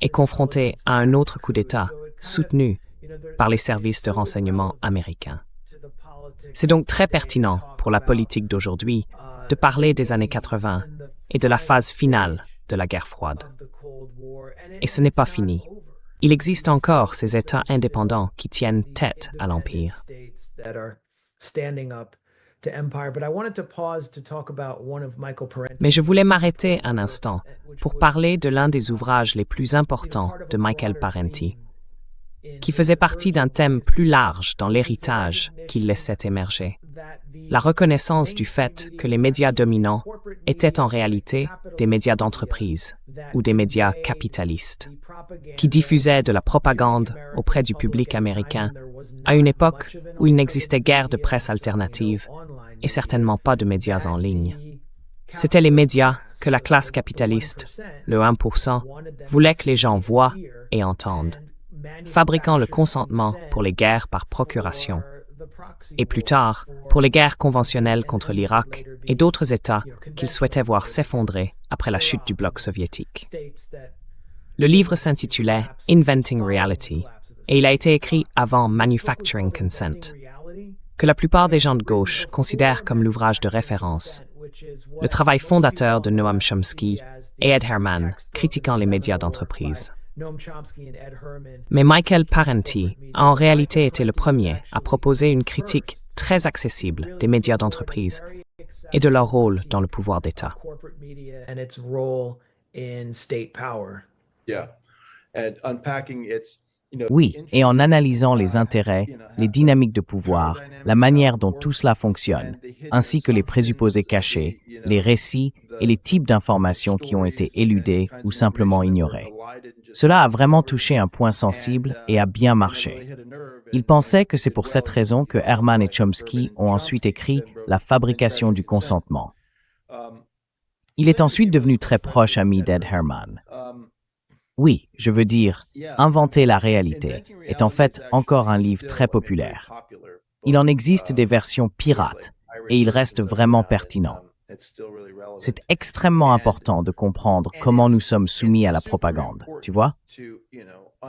et confrontée à un autre coup d'État soutenu par les services de renseignement américains. C'est donc très pertinent pour la politique d'aujourd'hui de parler des années 80 et de la phase finale de la guerre froide. Et ce n'est pas fini. Il existe encore ces États indépendants qui tiennent tête à l'Empire. Mais je voulais m'arrêter un instant pour parler de l'un des ouvrages les plus importants de Michael Parenti, qui faisait partie d'un thème plus large dans l'héritage qu'il laissait émerger. La reconnaissance du fait que les médias dominants étaient en réalité des médias d'entreprise ou des médias capitalistes, qui diffusaient de la propagande auprès du public américain à une époque où il n'existait guère de presse alternative et certainement pas de médias en ligne. C'étaient les médias que la classe capitaliste, le 1%, voulait que les gens voient et entendent, fabriquant le consentement pour les guerres par procuration, et plus tard, pour les guerres conventionnelles contre l'Irak et d'autres États qu'ils souhaitaient voir s'effondrer après la chute du bloc soviétique. Le livre s'intitulait « Inventing Reality » et il a été écrit avant « Manufacturing Consent », que la plupart des gens de gauche considèrent comme l'ouvrage de référence, le travail fondateur de Noam Chomsky et Ed Herman critiquant les médias d'entreprise. Mais Michael Parenti a en réalité été le premier à proposer une critique très accessible des médias d'entreprise et de leur rôle dans le pouvoir d'État. Oui, et en analysant les intérêts, les dynamiques de pouvoir, la manière dont tout cela fonctionne, ainsi que les présupposés cachés, les récits et les types d'informations qui ont été éludés ou simplement ignorés. Cela a vraiment touché un point sensible et a bien marché. Il pensait que c'est pour cette raison que Herman et Chomsky ont ensuite écrit La fabrication du consentement. Il est ensuite devenu très proche ami d'Ed Herman. Oui, je veux dire, Inventer la réalité est en fait encore un livre très populaire. Il en existe des versions pirates et il reste vraiment pertinent. C'est extrêmement important de comprendre comment nous sommes soumis à la propagande, tu vois?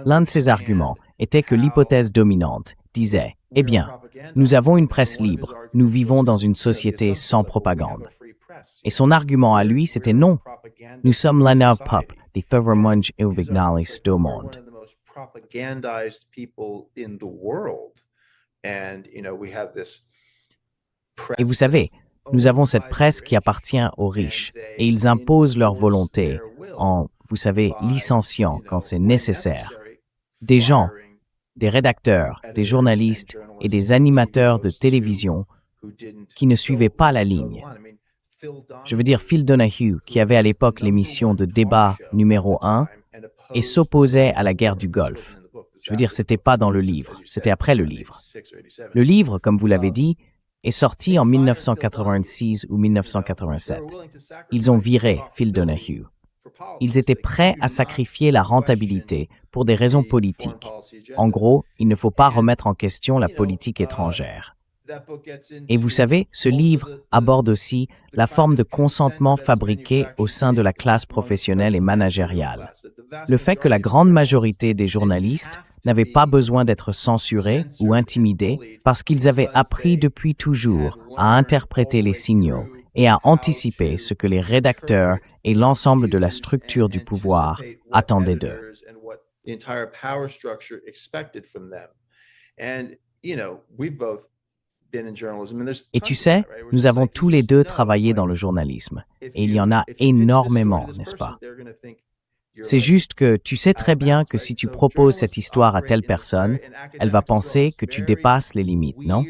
L'un de ses arguments était que l'hypothèse dominante disait « Eh bien, nous avons une presse libre, nous vivons dans une société sans propagande. » Et son argument à lui, c'était non. Nous sommes la Navpup, des Fevermunch et Vignalis do monde. Et vous savez, nous avons cette presse qui appartient aux riches et ils imposent leur volonté en, vous savez, licenciant quand c'est nécessaire. Des gens, des rédacteurs, des journalistes et des animateurs de télévision qui ne suivaient pas la ligne. Je veux dire Phil Donahue, qui avait à l'époque l'émission de débat numéro 1 et s'opposait à la guerre du Golfe. Je veux dire, c'était pas dans le livre, c'était après le livre. Le livre, comme vous l'avez dit, est sorti en 1986 ou 1987. Ils ont viré Phil Donahue. Ils étaient prêts à sacrifier la rentabilité pour des raisons politiques. En gros, il ne faut pas remettre en question la politique étrangère. Et vous savez, ce livre aborde aussi la forme de consentement fabriqué au sein de la classe professionnelle et managériale. Le fait que la grande majorité des journalistes n'avaient pas besoin d'être censurés ou intimidés parce qu'ils avaient appris depuis toujours à interpréter les signaux et à anticiper ce que les rédacteurs et l'ensemble de la structure du pouvoir attendaient d'eux. Et tu sais, nous avons tous les deux travaillé dans le journalisme, et il y en a énormément, n'est-ce pas? C'est juste que tu sais très bien que si tu proposes cette histoire à telle personne, elle va penser que tu dépasses les limites, non?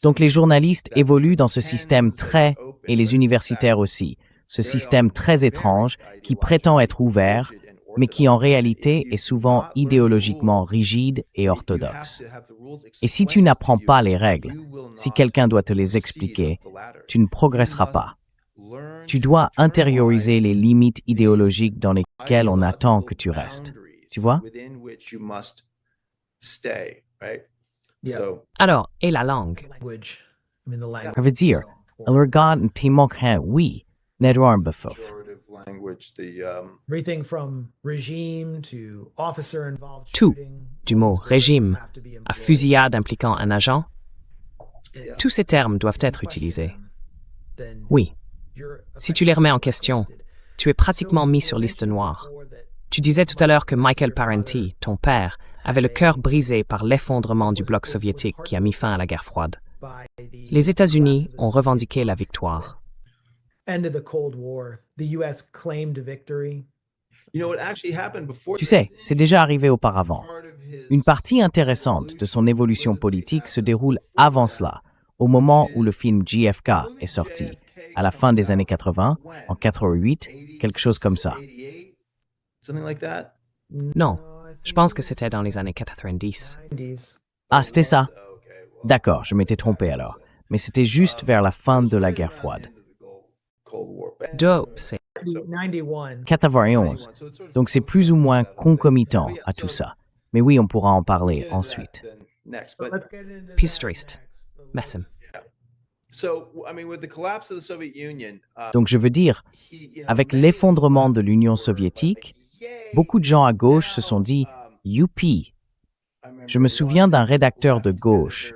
Donc les journalistes évoluent dans ce système et les universitaires aussi, ce système très étrange qui prétend être ouvert, mais qui en réalité est souvent idéologiquement rigide et orthodoxe. Et si tu n'apprends pas les règles, si quelqu'un doit te les expliquer, tu ne progresseras pas. Tu dois intérioriser les limites idéologiques dans lesquelles on attend que tu restes. Tu vois? Alors, et la langue? Ça veut dire, le regard en témoin, oui, n'edouard befouf. Tout, du mot régime à fusillade impliquant un agent, tous ces termes doivent être utilisés. Oui. Si tu les remets en question, tu es pratiquement mis sur liste noire. Tu disais tout à l'heure que Michael Parenti, ton père, avait le cœur brisé par l'effondrement du bloc soviétique qui a mis fin à la guerre froide. Les États-Unis ont revendiqué la victoire. Tu sais, c'est déjà arrivé auparavant. Une partie intéressante de son évolution politique se déroule avant cela, au moment où le film JFK est sorti, à la fin des années 80, en 88, quelque chose comme ça. Non, je pense que c'était dans les années 90. Ah, c'était ça? D'accord, je m'étais trompé alors. Mais c'était juste vers la fin de la guerre froide. Dope, c'est 91. Donc c'est plus ou moins concomitant à tout ça. Mais oui, on pourra en parler ensuite. Pistrist. Messim. Donc je veux dire, avec l'effondrement de l'Union soviétique, beaucoup de gens à gauche se sont dit « Youpi ». Je me souviens d'un rédacteur de gauche,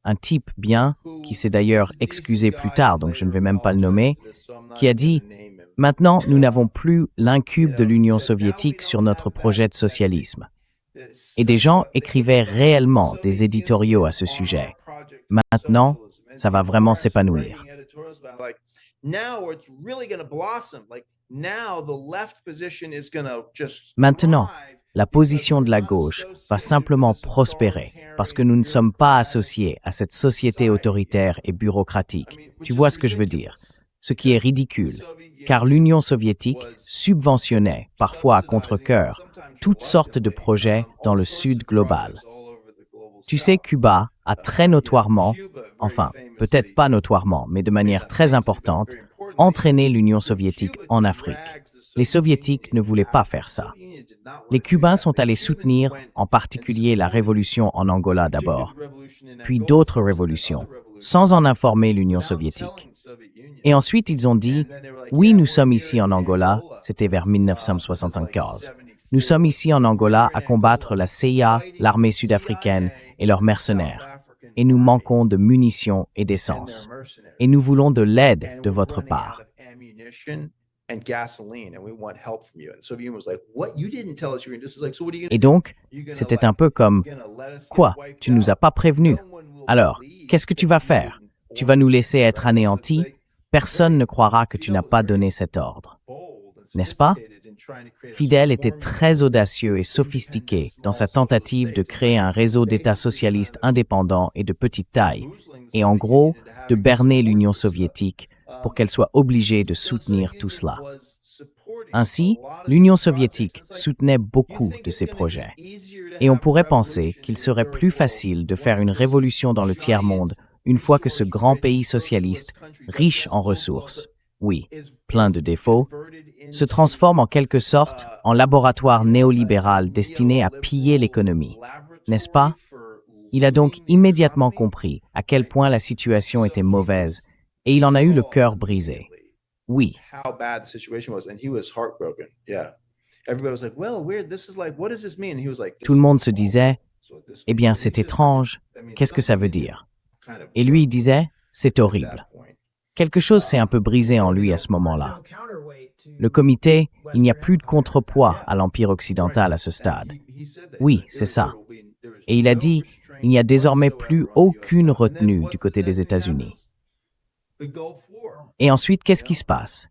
un type bien, qui s'est d'ailleurs excusé plus tard, donc je ne vais même pas le nommer, qui a dit Maintenant, nous n'avons plus l'incube de l'Union soviétique sur notre projet de socialisme. Et des gens écrivaient réellement des éditoriaux à ce sujet. Maintenant, ça va vraiment s'épanouir. Maintenant, la position de la gauche va simplement prospérer parce que nous ne sommes pas associés à cette société autoritaire et bureaucratique. Tu vois ce que je veux dire? Ce qui est ridicule, car l'Union soviétique subventionnait, parfois à contre-cœur, toutes sortes de projets dans le Sud global. Tu sais, Cuba a très notoirement, enfin, peut-être pas notoirement, mais de manière très importante, entraîné l'Union soviétique en Afrique. Les Soviétiques ne voulaient pas faire ça. Les Cubains sont allés soutenir, en particulier la révolution en Angola d'abord, puis d'autres révolutions, sans en informer l'Union soviétique. Et ensuite, ils ont dit, oui, nous sommes ici en Angola, c'était vers 1974. Nous sommes ici en Angola à combattre la CIA, l'armée sud-africaine et leurs mercenaires. Et nous manquons de munitions et d'essence. Et nous voulons de l'aide de votre part. Et donc, c'était un peu comme, quoi, tu nous as pas prévenus? Alors, qu'est-ce que tu vas faire? Tu vas nous laisser être anéantis? Personne ne croira que tu n'as pas donné cet ordre. N'est-ce pas? Fidel était très audacieux et sophistiqué dans sa tentative de créer un réseau d'États socialistes indépendants et de petite taille, et en gros, de berner l'Union soviétique pour qu'elle soit obligée de soutenir tout cela. Ainsi, l'Union soviétique soutenait beaucoup de ces projets. Et on pourrait penser qu'il serait plus facile de faire une révolution dans le tiers-monde une fois que ce grand pays socialiste, riche en ressources, oui, plein de défauts, se transforme en quelque sorte en laboratoire néolibéral destiné à piller l'économie. N'est-ce pas? Il a donc immédiatement compris à quel point la situation était mauvaise et il en a eu le cœur brisé. Oui. Tout le monde se disait, eh bien c'est étrange, qu'est-ce que ça veut dire? Et lui il disait, c'est horrible. Quelque chose s'est un peu brisé en lui à ce moment-là. Le comité, il n'y a plus de contrepoids à l'Empire occidental à ce stade. Oui, c'est ça. Et il a dit, il n'y a désormais plus aucune retenue du côté des États-Unis. Et ensuite, qu'est-ce qui se passe?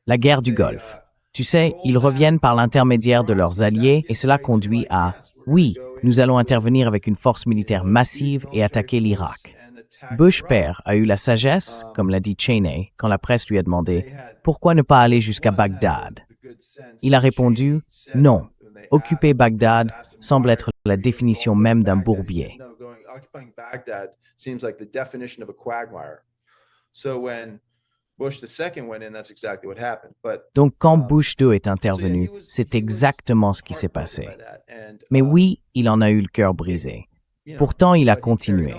La guerre du Golfe. Tu sais, ils reviennent par l'intermédiaire de leurs alliés et cela conduit à « oui, nous allons intervenir avec une force militaire massive et attaquer l'Irak ». Bush père a eu la sagesse, comme l'a dit Cheney, quand la presse lui a demandé « pourquoi ne pas aller jusqu'à Bagdad ?» Il a répondu « non, occuper Bagdad semble être la définition même d'un bourbier. » Donc quand Bush II est intervenu, c'est exactement ce qui s'est passé. Mais oui, il en a eu le cœur brisé. Pourtant, il a continué.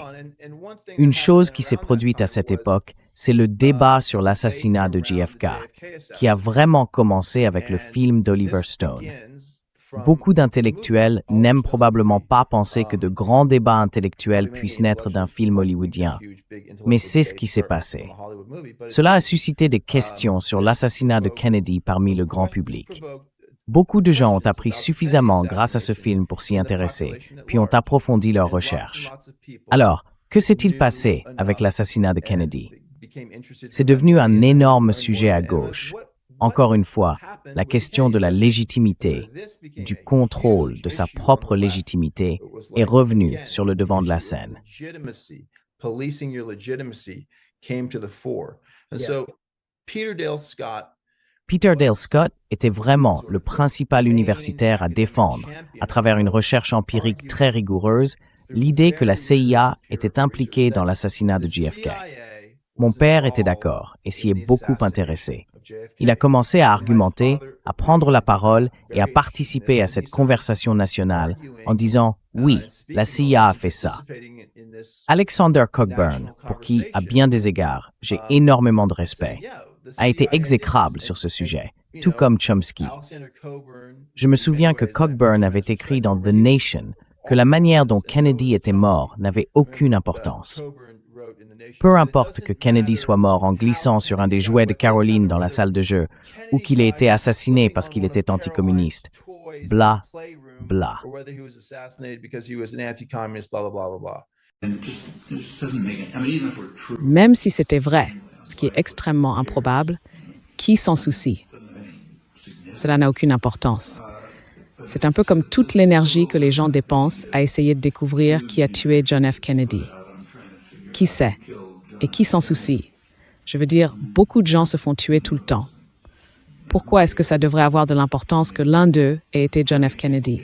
Une chose qui s'est produite à cette époque, c'est le débat sur l'assassinat de JFK, qui a vraiment commencé avec le film d'Oliver Stone. Beaucoup d'intellectuels n'aiment probablement pas penser que de grands débats intellectuels puissent naître d'un film hollywoodien, mais c'est ce qui s'est passé. Cela a suscité des questions sur l'assassinat de Kennedy parmi le grand public. Beaucoup de gens ont appris suffisamment grâce à ce film pour s'y intéresser, puis ont approfondi leurs recherches. Alors, que s'est-il passé avec l'assassinat de Kennedy? C'est devenu un énorme sujet à gauche. Encore une fois, la question de la légitimité, du contrôle de sa propre légitimité est revenue sur le devant de la scène. Peter Dale Scott était vraiment le principal universitaire à défendre, à travers une recherche empirique très rigoureuse, l'idée que la CIA était impliquée dans l'assassinat de JFK. Mon père était d'accord et s'y est beaucoup intéressé. Il a commencé à argumenter, à prendre la parole et à participer à cette conversation nationale en disant « oui, la CIA a fait ça ». Alexander Cockburn, pour qui, à bien des égards, j'ai énormément de respect, a été exécrable sur ce sujet, tout comme Chomsky. Je me souviens que Cockburn avait écrit dans The Nation que la manière dont Kennedy était mort n'avait aucune importance. Peu importe que Kennedy soit mort en glissant sur un des jouets de Caroline dans la salle de jeu, ou qu'il ait été assassiné parce qu'il était anticommuniste. Bla, bla. Même si c'était vrai, ce qui est extrêmement improbable, qui s'en soucie? Cela n'a aucune importance. C'est un peu comme toute l'énergie que les gens dépensent à essayer de découvrir qui a tué John F. Kennedy. Qui sait? Et qui s'en soucie? Je veux dire, beaucoup de gens se font tuer tout le temps. Pourquoi est-ce que ça devrait avoir de l'importance que l'un d'eux ait été John F. Kennedy?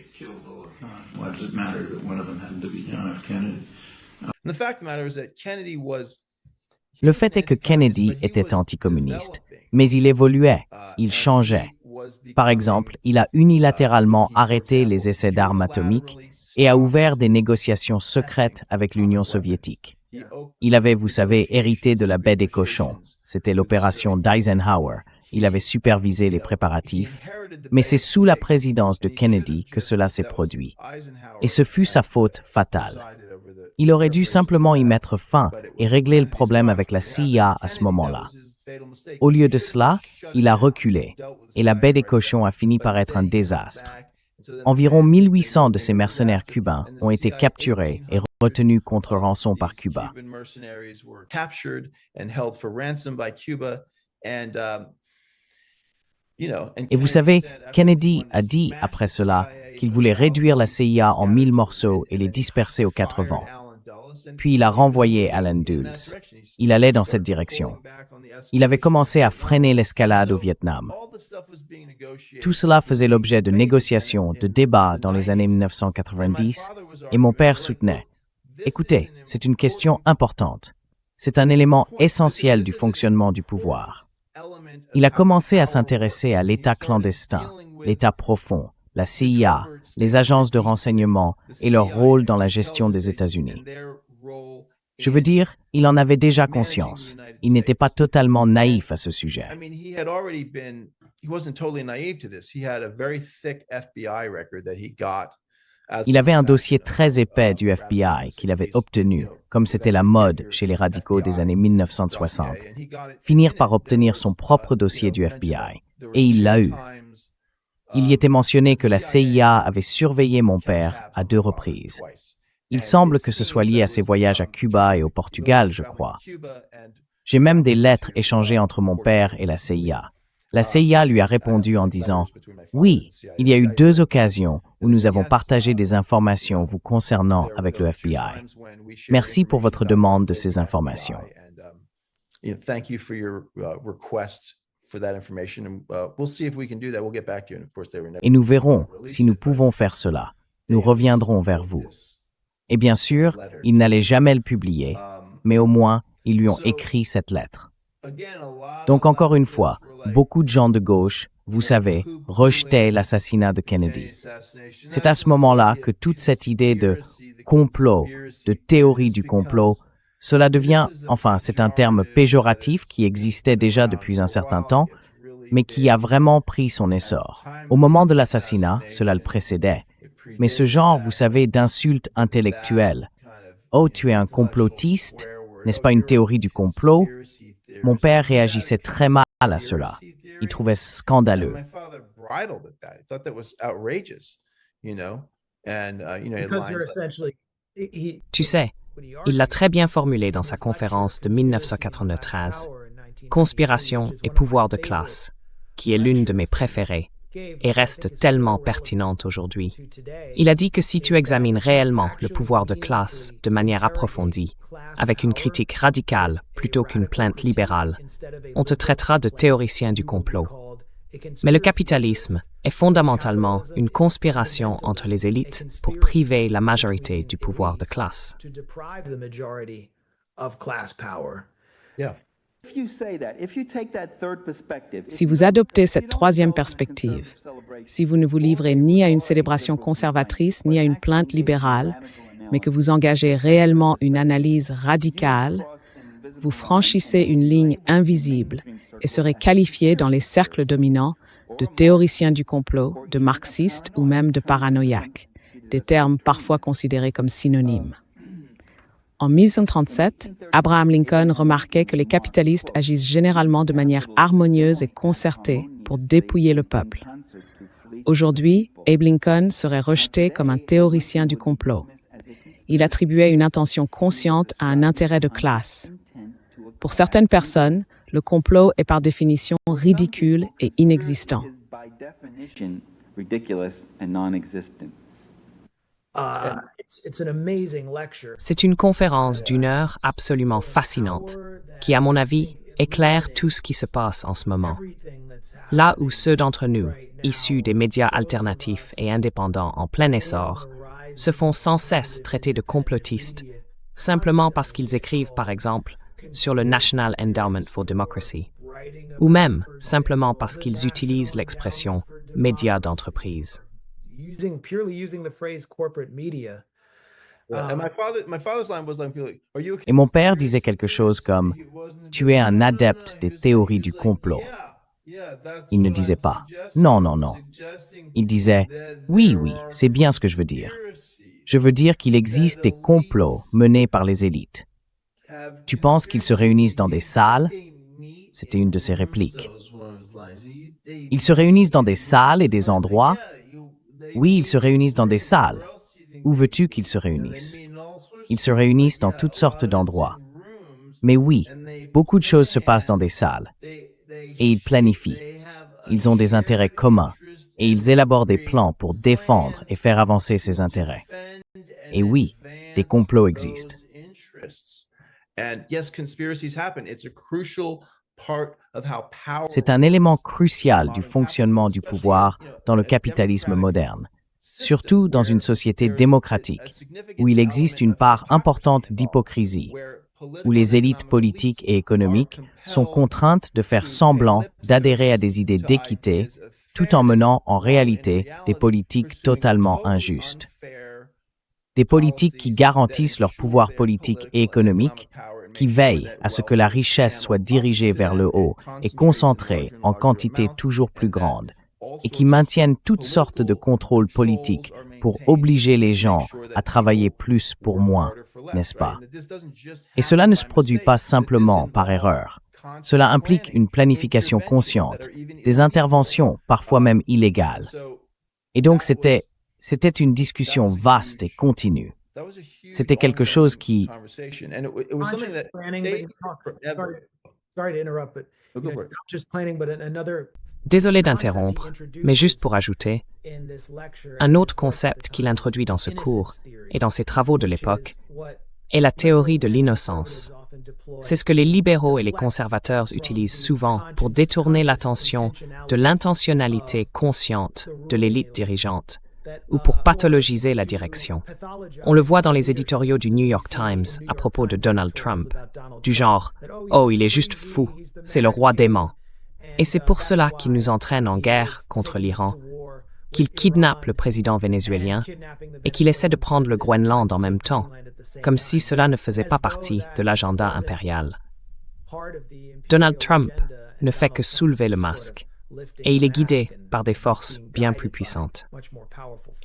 Le fait est que Kennedy était anticommuniste, mais il évoluait, il changeait. Par exemple, il a unilatéralement arrêté les essais d'armes atomiques et a ouvert des négociations secrètes avec l'Union soviétique. Il avait, vous savez, hérité de la baie des cochons. C'était l'opération d'Eisenhower. Il avait supervisé les préparatifs, mais c'est sous la présidence de Kennedy que cela s'est produit. Et ce fut sa faute fatale. Il aurait dû simplement y mettre fin et régler le problème avec la CIA à ce moment-là. Au lieu de cela, il a reculé, et la baie des cochons a fini par être un désastre. Environ 1800 de ces mercenaires cubains ont été capturés et retenus contre rançon par Cuba. Et vous savez, Kennedy a dit après cela qu'il voulait réduire la CIA en 1000 morceaux et les disperser aux quatre vents. Puis il a renvoyé Allen Dulles. Il allait dans cette direction. Il avait commencé à freiner l'escalade au Vietnam. Tout cela faisait l'objet de négociations, de débats dans les années 1990, et mon père soutenait. Écoutez, c'est une question importante. C'est un élément essentiel du fonctionnement du pouvoir. Il a commencé à s'intéresser à l'État clandestin, l'État profond, la CIA, les agences de renseignement et leur rôle dans la gestion des États-Unis. Je veux dire, il en avait déjà conscience. Il n'était pas totalement naïf à ce sujet. Il avait un dossier très épais du FBI qu'il avait obtenu, comme c'était la mode chez les radicaux des années 1960, finir par obtenir son propre dossier du FBI. Et il l'a eu. Il y était mentionné que la CIA avait surveillé mon père à 2 reprises. Il semble que ce soit lié à ses voyages à Cuba et au Portugal, je crois. J'ai même des lettres échangées entre mon père et la CIA. La CIA lui a répondu en disant « Oui, il y a eu 2 occasions où nous avons partagé des informations vous concernant avec le FBI. Merci pour votre demande de ces informations. » Et nous verrons si nous pouvons faire cela. Nous reviendrons vers vous. Et bien sûr, ils n'allaient jamais le publier, mais au moins, ils lui ont écrit cette lettre. Donc encore une fois, beaucoup de gens de gauche, vous savez, rejetaient l'assassinat de Kennedy. C'est à ce moment-là que toute cette idée de complot, de théorie du complot, cela devient, enfin, c'est un terme péjoratif qui existait déjà depuis un certain temps, mais qui a vraiment pris son essor. Au moment de l'assassinat, cela le précédait. Mais ce genre, vous savez, d'insultes intellectuelles. « Oh, tu es un complotiste, n'est-ce pas une théorie du complot ?» Mon père réagissait très mal à cela. Il trouvait scandaleux. Tu sais, il l'a très bien formulé dans sa conférence de 1993, Conspiration et pouvoir de classe, qui est l'une de mes préférées et reste tellement pertinente aujourd'hui. Il a dit que si tu examines réellement le pouvoir de classe de manière approfondie, avec une critique radicale plutôt qu'une plainte libérale, on te traitera de théoricien du complot. Mais le capitalisme est fondamentalement une conspiration entre les élites pour priver la majorité du pouvoir de classe. Si vous adoptez cette troisième perspective, si vous ne vous livrez ni à une célébration conservatrice ni à une plainte libérale, mais que vous engagez réellement une analyse radicale, vous franchissez une ligne invisible et serez qualifié dans les cercles dominants de théoricien du complot, de marxiste ou même de paranoïaque, des termes parfois considérés comme synonymes. En 1837, Abraham Lincoln remarquait que les capitalistes agissent généralement de manière harmonieuse et concertée pour dépouiller le peuple. Aujourd'hui, Abe Lincoln serait rejeté comme un théoricien du complot. Il attribuait une intention consciente à un intérêt de classe. Pour certaines personnes, le complot est par définition ridicule et inexistant. C'est une conférence d'une heure absolument fascinante, qui, à mon avis, éclaire tout ce qui se passe en ce moment. Là où ceux d'entre nous, issus des médias alternatifs et indépendants en plein essor, se font sans cesse traiter de complotistes, simplement parce qu'ils écrivent, par exemple, sur le National Endowment for Democracy, ou même simplement parce qu'ils utilisent l'expression « médias d'entreprise ». Et mon père disait quelque chose comme « Tu es un adepte des théories du complot ». Il ne disait pas « Non, non, non ». Il disait « Oui, oui, c'est bien ce que je veux dire. Je veux dire qu'il existe des complots menés par les élites. Tu penses qu'ils se réunissent dans des salles ?» C'était une de ses répliques. Ils se réunissent dans des salles et des endroits. Oui, ils se réunissent dans des salles. Où veux-tu qu'ils se réunissent? Ils se réunissent dans toutes sortes d'endroits. Mais oui, beaucoup de choses se passent dans des salles. Et ils planifient. Ils ont des intérêts communs. Et ils élaborent des plans pour défendre et faire avancer ces intérêts. Et oui, des complots existent. C'est un élément crucial du fonctionnement du pouvoir dans le capitalisme moderne, surtout dans une société démocratique, où il existe une part importante d'hypocrisie, où les élites politiques et économiques sont contraintes de faire semblant d'adhérer à des idées d'équité, tout en menant en réalité des politiques totalement injustes. Des politiques qui garantissent leur pouvoir politique et économique, qui veillent à ce que la richesse soit dirigée vers le haut et concentrée en quantité toujours plus grande, et qui maintiennent toutes sortes de contrôles politiques pour obliger les gens à travailler plus pour moins, n'est-ce pas? Et cela ne se produit pas simplement par erreur. Cela implique une planification consciente, des interventions parfois même illégales. Et donc c'était une discussion vaste et continue. C'était quelque chose qui... Désolé d'interrompre, mais juste pour ajouter, un autre concept qu'il introduit dans ce cours et dans ses travaux de l'époque est la théorie de l'innocence. C'est ce que les libéraux et les conservateurs utilisent souvent pour détourner l'attention de l'intentionnalité consciente de l'élite dirigeante ou pour pathologiser la direction. On le voit dans les éditoriaux du New York Times à propos de Donald Trump, du genre « Oh, il est juste fou, c'est le roi dément ». Et c'est pour cela qu'il nous entraîne en guerre contre l'Iran, qu'il kidnappe le président vénézuélien et qu'il essaie de prendre le Groenland en même temps, comme si cela ne faisait pas partie de l'agenda impérial. Donald Trump ne fait que soulever le masque, et il est guidé par des forces bien plus puissantes.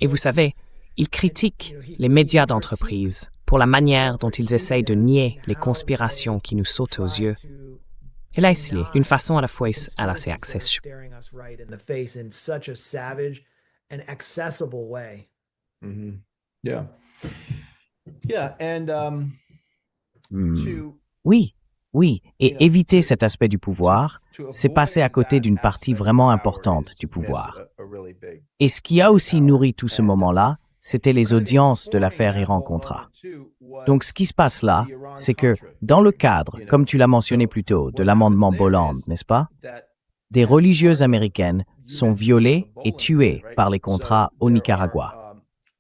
Et vous savez, il critique les médias d'entreprise pour la manière dont ils essayent de nier les conspirations qui nous sautent aux yeux. Et là, il est d'une façon à la fois assez accessible. Oui, oui, et éviter cet aspect du pouvoir, c'est passer à côté d'une partie vraiment importante du pouvoir. Et ce qui a aussi nourri tout ce moment-là, c'était les audiences de l'affaire Iran-Contra. Donc ce qui se passe là, c'est que, dans le cadre, comme tu l'as mentionné plus tôt, de l'amendement Boland, n'est-ce pas? Des religieuses américaines sont violées et tuées par les Contras au Nicaragua.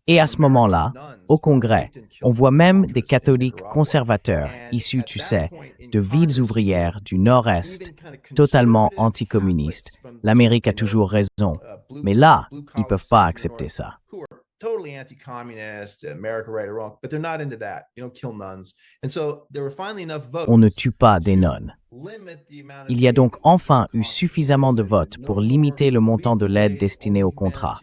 Et à ce moment-là, au Congrès, on voit même des catholiques conservateurs, issus, tu sais, de villes ouvrières du Nord-Est, totalement anticommunistes. L'Amérique a toujours raison. Mais là, ils ne peuvent pas accepter ça. Totally anti-communist, America right or wrong, but they're not into that. You don't kill nuns. And so there were finally enough votes. On ne tue pas des nonnes. Il y a donc enfin eu suffisamment de votes pour limiter le montant de l'aide destinée aux contrats.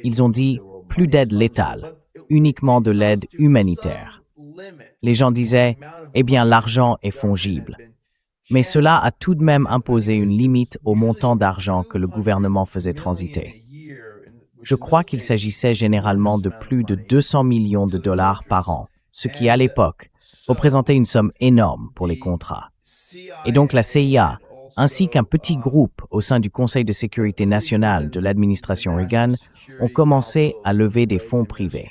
Ils ont dit plus d'aide létale, uniquement de l'aide humanitaire. Les gens disaient, eh bien, l'argent est fongible. Mais cela a tout de même imposé une limite au montant d'argent que le gouvernement faisait transiter. Je crois qu'il s'agissait généralement de plus de 200 millions de dollars par an, ce qui, à l'époque, représentait une somme énorme pour les contrats. Et donc la CIA, ainsi qu'un petit groupe au sein du Conseil de sécurité nationale de l'administration Reagan, ont commencé à lever des fonds privés.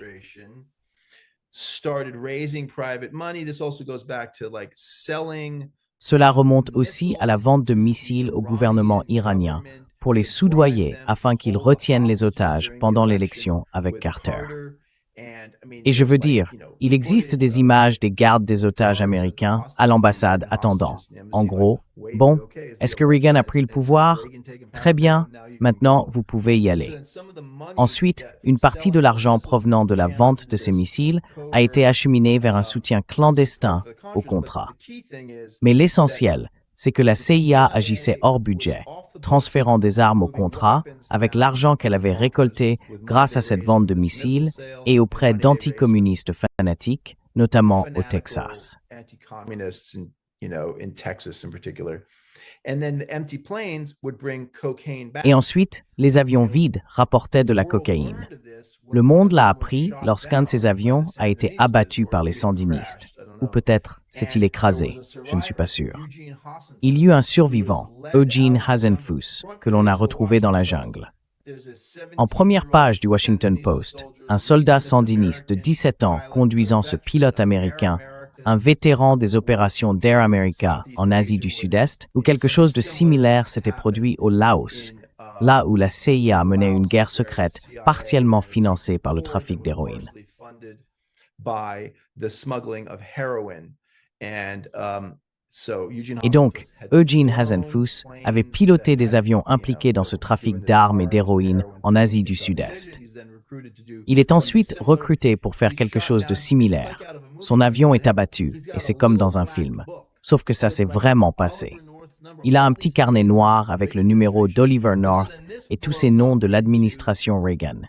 Cela remonte aussi à la vente de missiles au gouvernement iranien pour les soudoyer afin qu'ils retiennent les otages pendant l'élection avec Carter. Et je veux dire, il existe des images des gardes des otages américains à l'ambassade attendant. En gros, bon, est-ce que Reagan a pris le pouvoir? Très bien, maintenant vous pouvez y aller. Ensuite, une partie de l'argent provenant de la vente de ces missiles a été acheminée vers un soutien clandestin au contrat. Mais l'essentiel, c'est que la CIA agissait hors budget, transférant des armes au contrat avec l'argent qu'elle avait récolté grâce à cette vente de missiles et auprès d'anticommunistes fanatiques, notamment au Texas. Et ensuite, les avions vides rapportaient de la cocaïne. Le monde l'a appris lorsqu'un de ces avions a été abattu par les sandinistes. Ou peut-être s'est-il écrasé, je ne suis pas sûr. Il y eut un survivant, Eugene Hasenfuss, que l'on a retrouvé dans la jungle. En première page du Washington Post, un soldat sandiniste de 17 ans conduisant ce pilote américain, un vétéran des opérations d'Air America en Asie du Sud-Est, où quelque chose de similaire s'était produit au Laos, là où la CIA menait une guerre secrète partiellement financée par le trafic d'héroïne. Et donc, Eugene Hasenfuss avait piloté des avions impliqués dans ce trafic d'armes et d'héroïne en Asie du Sud-Est. Il est ensuite recruté pour faire quelque chose de similaire. Son avion est abattu, et c'est comme dans un film. Sauf que ça s'est vraiment passé. Il a un petit carnet noir avec le numéro d'Oliver North et tous ces noms de l'administration Reagan.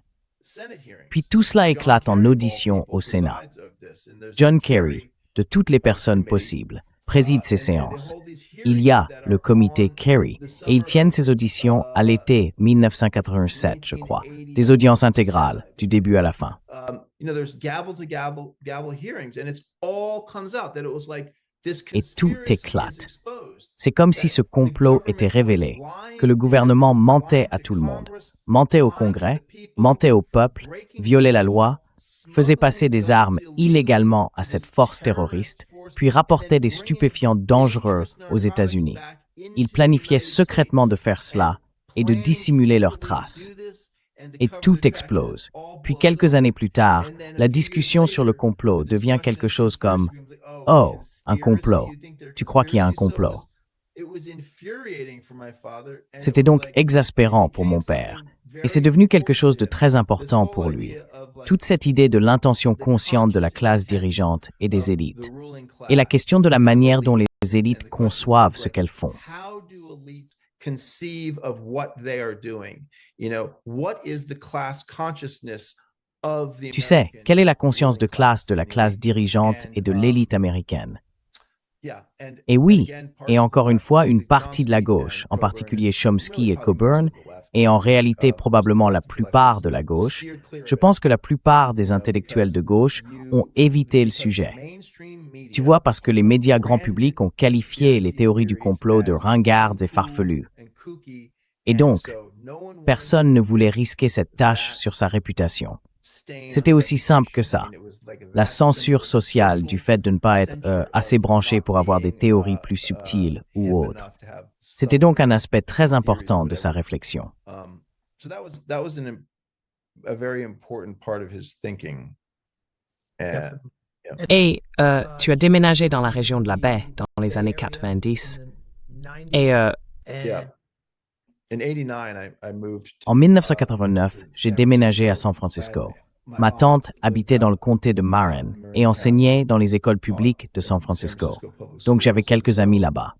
Puis tout cela éclate en audition au Sénat. John Kerry, de toutes les personnes possibles, préside ces séances. Il y a le comité Kerry et ils tiennent ces auditions à l'été 1987, je crois. Des audiences intégrales, du début à la fin. Et tout éclate. C'est comme si ce complot était révélé, que le gouvernement mentait à tout le monde, mentait au Congrès, mentait au peuple, violait la loi, faisait passer des armes illégalement à cette force terroriste, puis rapportait des stupéfiants dangereux aux États-Unis. Ils planifiaient secrètement de faire cela et de dissimuler leurs traces. Et tout explose. Puis quelques années plus tard, la discussion sur le complot devient quelque chose comme « Oh, un complot. Tu crois qu'il y a un complot ?» C'était donc exaspérant pour mon père, et c'est devenu quelque chose de très important pour lui. Toute cette idée de l'intention consciente de la classe dirigeante et des élites, et la question de la manière dont les élites conçoivent ce qu'elles font. Tu sais, quelle est la conscience de classe de la classe dirigeante et de l'élite américaine? Et oui, et encore une fois, une partie de la gauche, en particulier Chomsky et Coburn, et en réalité probablement la plupart de la gauche, je pense que la plupart des intellectuels de gauche ont évité le sujet. Tu vois, parce que les médias grand public ont qualifié les théories du complot de ringardes et farfelues. Et donc, personne ne voulait risquer cette tâche sur sa réputation. C'était aussi simple que ça. La censure sociale du fait de ne pas être assez branché pour avoir des théories plus subtiles ou autres. C'était donc un aspect très important de sa réflexion. Et tu as déménagé dans la région de la baie dans les années 90. Et en 1989, j'ai déménagé à San Francisco. Ma tante habitait dans le comté de Marin et enseignait dans les écoles publiques de San Francisco. Donc j'avais quelques amis là-bas.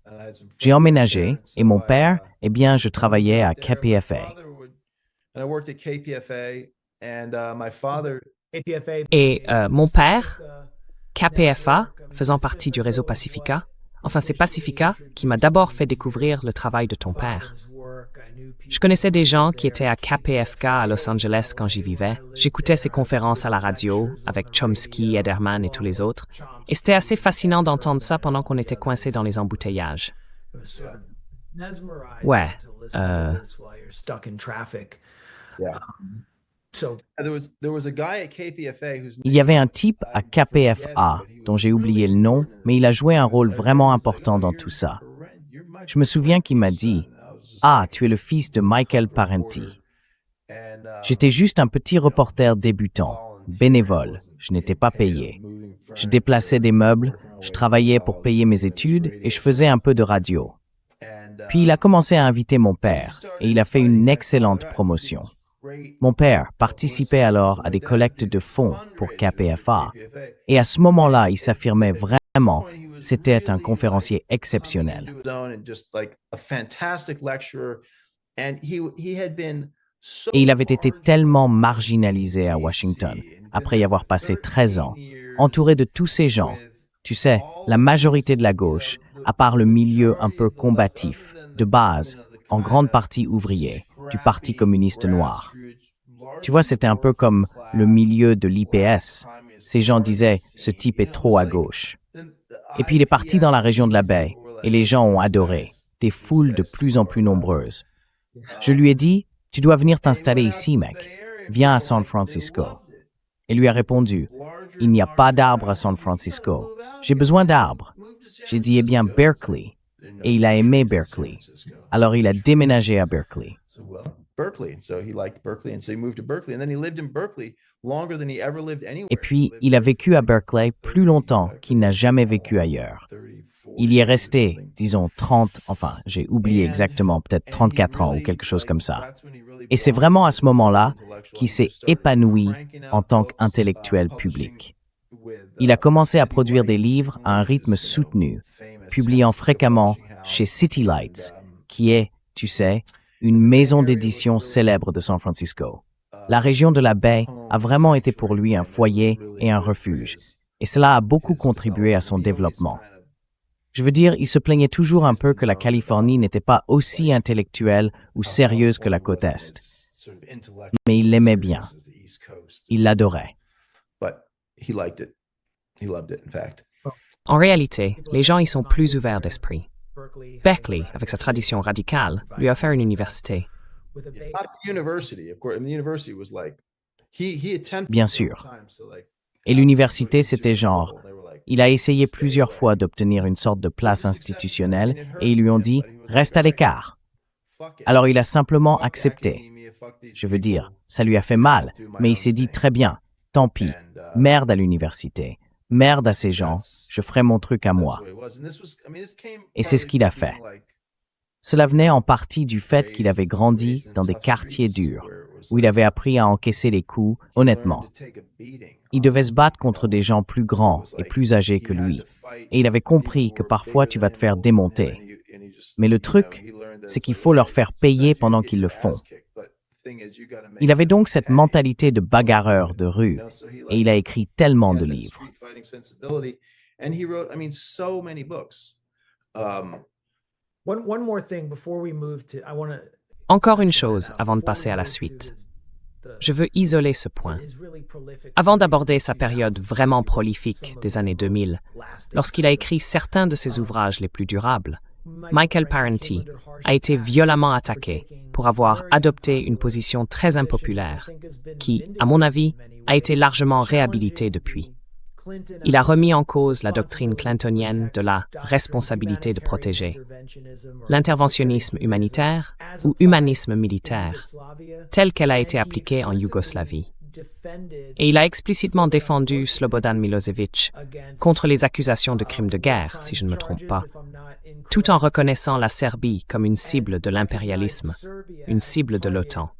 J'ai emménagé et mon père, eh bien, je travaillais à KPFA. Et mon père, KPFA, faisant partie du réseau Pacifica, enfin c'est Pacifica qui m'a d'abord fait découvrir le travail de ton père. Je connaissais des gens qui étaient à KPFK à Los Angeles quand j'y vivais. J'écoutais ses conférences à la radio avec Chomsky, Ederman et tous les autres. Et c'était assez fascinant d'entendre ça pendant qu'on était coincés dans les embouteillages. Ouais. Il y avait un type à KPFA, dont j'ai oublié le nom, mais il a joué un rôle vraiment important dans tout ça. Je me souviens qu'il m'a dit « Ah, tu es le fils de Michael Parenti ». J'étais juste un petit reporter débutant, bénévole, je n'étais pas payé. Je déplaçais des meubles, je travaillais pour payer mes études et je faisais un peu de radio. Puis il a commencé à inviter mon père et il a fait une excellente promotion. Mon père participait alors à des collectes de fonds pour KPFA et à ce moment-là, il s'affirmait vraiment. C'était un conférencier exceptionnel. Et il avait été tellement marginalisé à Washington, après y avoir passé 13 ans, entouré de tous ces gens. Tu sais, la majorité de la gauche, à part le milieu un peu combatif, de base, en grande partie ouvrier, du Parti communiste noir. Tu vois, c'était un peu comme le milieu de l'IPS. Ces gens disaient, ce type est trop à gauche. Et puis il est parti dans la région de la baie, et les gens ont adoré, des foules de plus en plus nombreuses. Je lui ai dit, tu dois venir t'installer ici, mec. Viens à San Francisco. Il lui a répondu, il n'y a pas d'arbres à San Francisco. J'ai besoin d'arbres. J'ai dit, eh bien, Berkeley. Et il a aimé Berkeley. Alors il a déménagé à Berkeley. Et puis, il a vécu à Berkeley plus longtemps qu'il n'a jamais vécu ailleurs. Il y est resté, disons, j'ai oublié exactement, peut-être 34 ans ou quelque chose comme ça. Et c'est vraiment à ce moment-là qu'il s'est épanoui en tant qu'intellectuel public. Il a commencé à produire des livres à un rythme soutenu, publiant fréquemment chez City Lights, qui est, tu sais, une maison d'édition célèbre de San Francisco. La région de la baie a vraiment été pour lui un foyer et un refuge, et cela a beaucoup contribué à son développement. Je veux dire, il se plaignait toujours un peu que la Californie n'était pas aussi intellectuelle ou sérieuse que la côte Est. Mais il l'aimait bien. Il l'adorait. En réalité, les gens y sont plus ouverts d'esprit. Berkeley, avec sa tradition radicale, lui a offert une université. Bien sûr. Et l'université, c'était genre, il a essayé plusieurs fois d'obtenir une sorte de place institutionnelle et ils lui ont dit « Reste à l'écart ». Alors il a simplement accepté. Je veux dire, ça lui a fait mal, mais il s'est dit « Très bien, tant pis, merde à l'université, merde à ces gens, je ferai mon truc à moi ». Et c'est ce qu'il a fait. Cela venait en partie du fait qu'il avait grandi dans des quartiers durs, où il avait appris à encaisser les coups, honnêtement. Il devait se battre contre des gens plus grands et plus âgés que lui, et il avait compris que parfois tu vas te faire démonter. Mais le truc, c'est qu'il faut leur faire payer pendant qu'ils le font. Il avait donc cette mentalité de bagarreur de rue, et il a écrit tellement de livres. Encore une chose avant de passer à la suite. Je veux isoler ce point. Avant d'aborder sa période vraiment prolifique des années 2000, lorsqu'il a écrit certains de ses ouvrages les plus durables, Michael Parenti a été violemment attaqué pour avoir adopté une position très impopulaire qui, à mon avis, a été largement réhabilitée depuis. Il a remis en cause la doctrine clintonienne de la responsabilité de protéger, l'interventionnisme humanitaire ou humanisme militaire, telle qu'elle a été appliquée en Yougoslavie. Et il a explicitement défendu Slobodan Milosevic contre les accusations de crimes de guerre, si je ne me trompe pas, tout en reconnaissant la Serbie comme une cible de l'impérialisme, une cible de l'OTAN.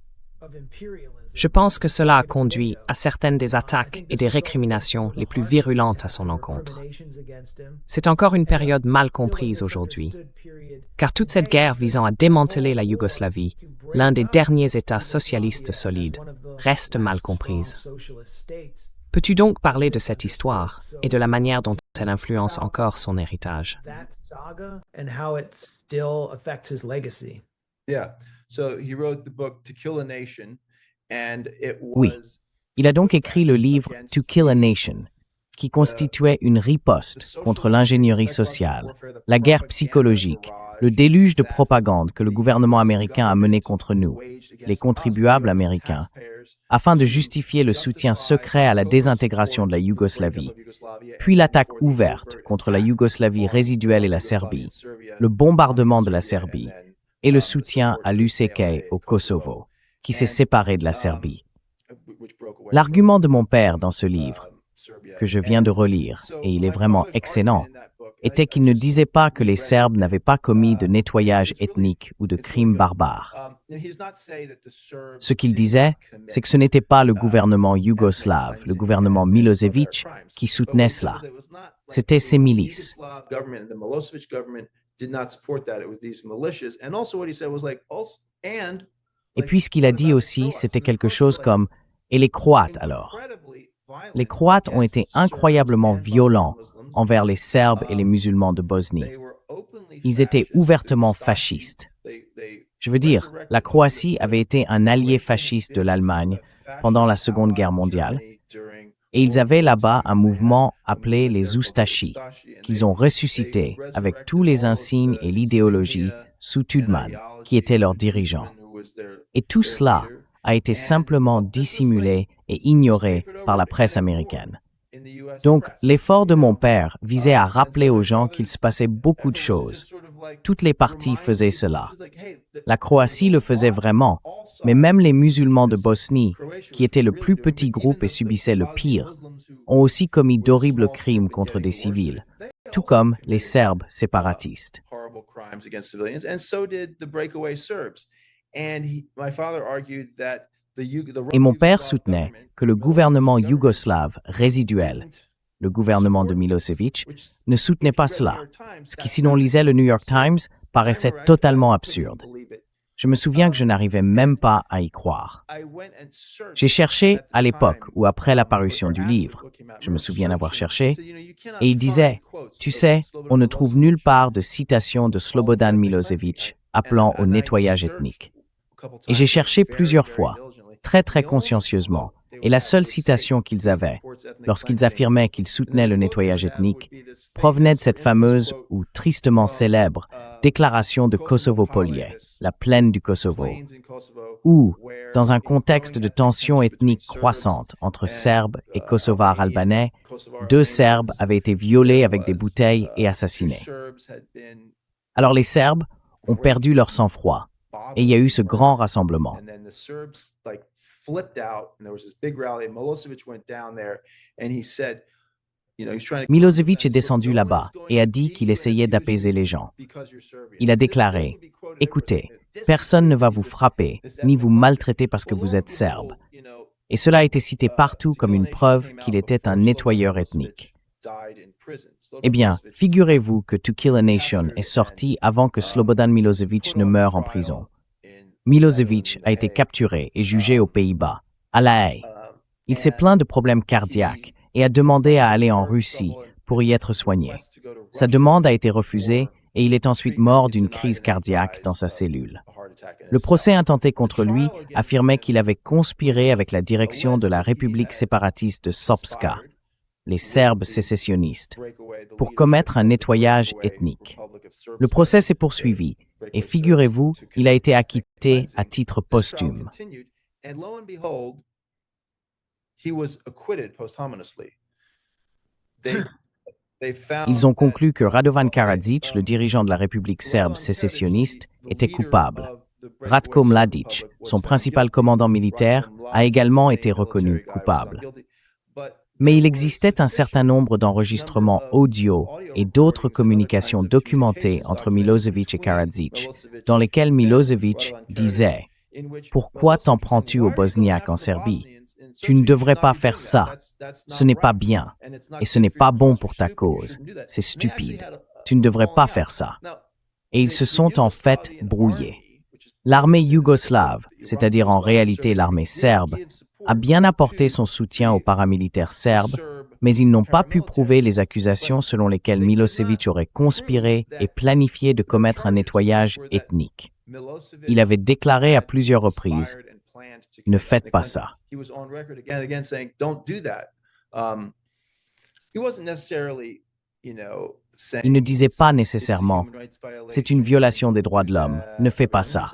Je pense que cela a conduit à certaines des attaques et des récriminations les plus virulentes à son encontre. C'est encore une période mal comprise aujourd'hui, car toute cette guerre visant à démanteler la Yougoslavie, l'un des derniers États socialistes solides, reste mal comprise. Peux-tu donc parler de cette histoire et de la manière dont elle influence encore son héritage? That saga and how it still affects his legacy. Yeah. So he wrote the book To Kill a Nation, and it Oui. was Il a donc écrit le livre To Kill a Nation, qui constituait une riposte contre l'ingénierie sociale, la guerre psychologique, le déluge de propagande que le gouvernement américain a mené contre nous, les contribuables américains, afin de justifier le soutien secret à la désintégration de la Yougoslavie, puis l'attaque ouverte contre la Yougoslavie résiduelle et la Serbie, le bombardement de la Serbie et le soutien à l'UCK au Kosovo, qui s'est séparé de la Serbie. L'argument de mon père dans ce livre, que je viens de relire, et il est vraiment excellent, était qu'il ne disait pas que les Serbes n'avaient pas commis de nettoyage ethnique ou de crimes barbares. Ce qu'il disait, c'est que ce n'était pas le gouvernement yougoslave, le gouvernement Milosevic, qui soutenait cela. C'était ses milices. Et puis ce qu'il a dit aussi, c'était quelque chose comme « Et les Croates alors ?» Les Croates ont été incroyablement violents envers les Serbes et les musulmans de Bosnie. Ils étaient ouvertement fascistes. Je veux dire, la Croatie avait été un allié fasciste de l'Allemagne pendant la Seconde Guerre mondiale, et ils avaient là-bas un mouvement appelé les Ustashi, qu'ils ont ressuscité avec tous les insignes et l'idéologie sous Tudman, qui était leur dirigeant. Et tout cela a été simplement dissimulé et ignoré par la presse américaine. Donc, l'effort de mon père visait à rappeler aux gens qu'il se passait beaucoup de choses. Toutes les parties faisaient cela. La Croatie le faisait vraiment, mais même les musulmans de Bosnie, qui étaient le plus petit groupe et subissaient le pire, ont aussi commis d'horribles crimes contre des civils, tout comme les Serbes séparatistes. Et mon père soutenait que le gouvernement yougoslave résiduel, le gouvernement de Milosevic, ne soutenait pas cela, ce qui, si l'on lisait le New York Times, paraissait totalement absurde. Je me souviens que je n'arrivais même pas à y croire. J'ai cherché à l'époque ou après la parution du livre, je me souviens d'avoir cherché, et il disait, « Tu sais, on ne trouve nulle part de citation de Slobodan Milosevic appelant au nettoyage ethnique. » Et j'ai cherché plusieurs fois, très consciencieusement, et la seule citation qu'ils avaient, lorsqu'ils affirmaient qu'ils soutenaient le nettoyage ethnique, provenait de cette fameuse ou tristement célèbre déclaration de Kosovo-Polje, la plaine du Kosovo, où, dans un contexte de tensions ethniques croissantes entre Serbes et Kosovars albanais, 2 Serbes avaient été violés avec des bouteilles et assassinés. Alors les Serbes ont perdu leur sang-froid, et il y a eu ce grand rassemblement. Milosevic est descendu là-bas et a dit qu'il essayait d'apaiser les gens. Il a déclaré, « Écoutez, personne ne va vous frapper, ni vous maltraiter parce que vous êtes serbe. » Et cela a été cité partout comme une preuve qu'il était un nettoyeur ethnique. Eh bien, figurez-vous que To Kill a Nation est sorti avant que Slobodan Milosevic ne meure en prison. Milosevic a été capturé et jugé aux Pays-Bas, à La Haye. Il s'est plaint de problèmes cardiaques et a demandé à aller en Russie pour y être soigné. Sa demande a été refusée et il est ensuite mort d'une crise cardiaque dans sa cellule. Le procès intenté contre lui affirmait qu'il avait conspiré avec la direction de la République séparatiste de Srpska, les Serbes sécessionnistes, pour commettre un nettoyage ethnique. Le procès s'est poursuivi et figurez-vous, il a été acquitté à titre posthume. Ils ont conclu que Radovan Karadzic, le dirigeant de la République serbe sécessionniste, était coupable. Ratko Mladic, son principal commandant militaire, a également été reconnu coupable. Mais il existait un certain nombre d'enregistrements audio et d'autres communications documentées entre Milosevic et Karadzic, dans lesquelles Milosevic disait « Pourquoi t'en prends-tu aux Bosniaques en Serbie ? Tu ne devrais pas faire ça. Ce n'est pas bien. Et ce n'est pas bon pour ta cause. C'est stupide. Tu ne devrais pas faire ça. » Et ils se sont en fait brouillés. L'armée yougoslave, c'est-à-dire en réalité l'armée serbe, a bien apporté son soutien aux paramilitaires serbes, mais ils n'ont pas pu prouver les accusations selon lesquelles Milosevic aurait conspiré et planifié de commettre un nettoyage ethnique. Il avait déclaré à plusieurs reprises « Ne faites pas ça ». Il ne disait pas nécessairement « C'est une violation des droits de l'homme, ne fais pas ça ».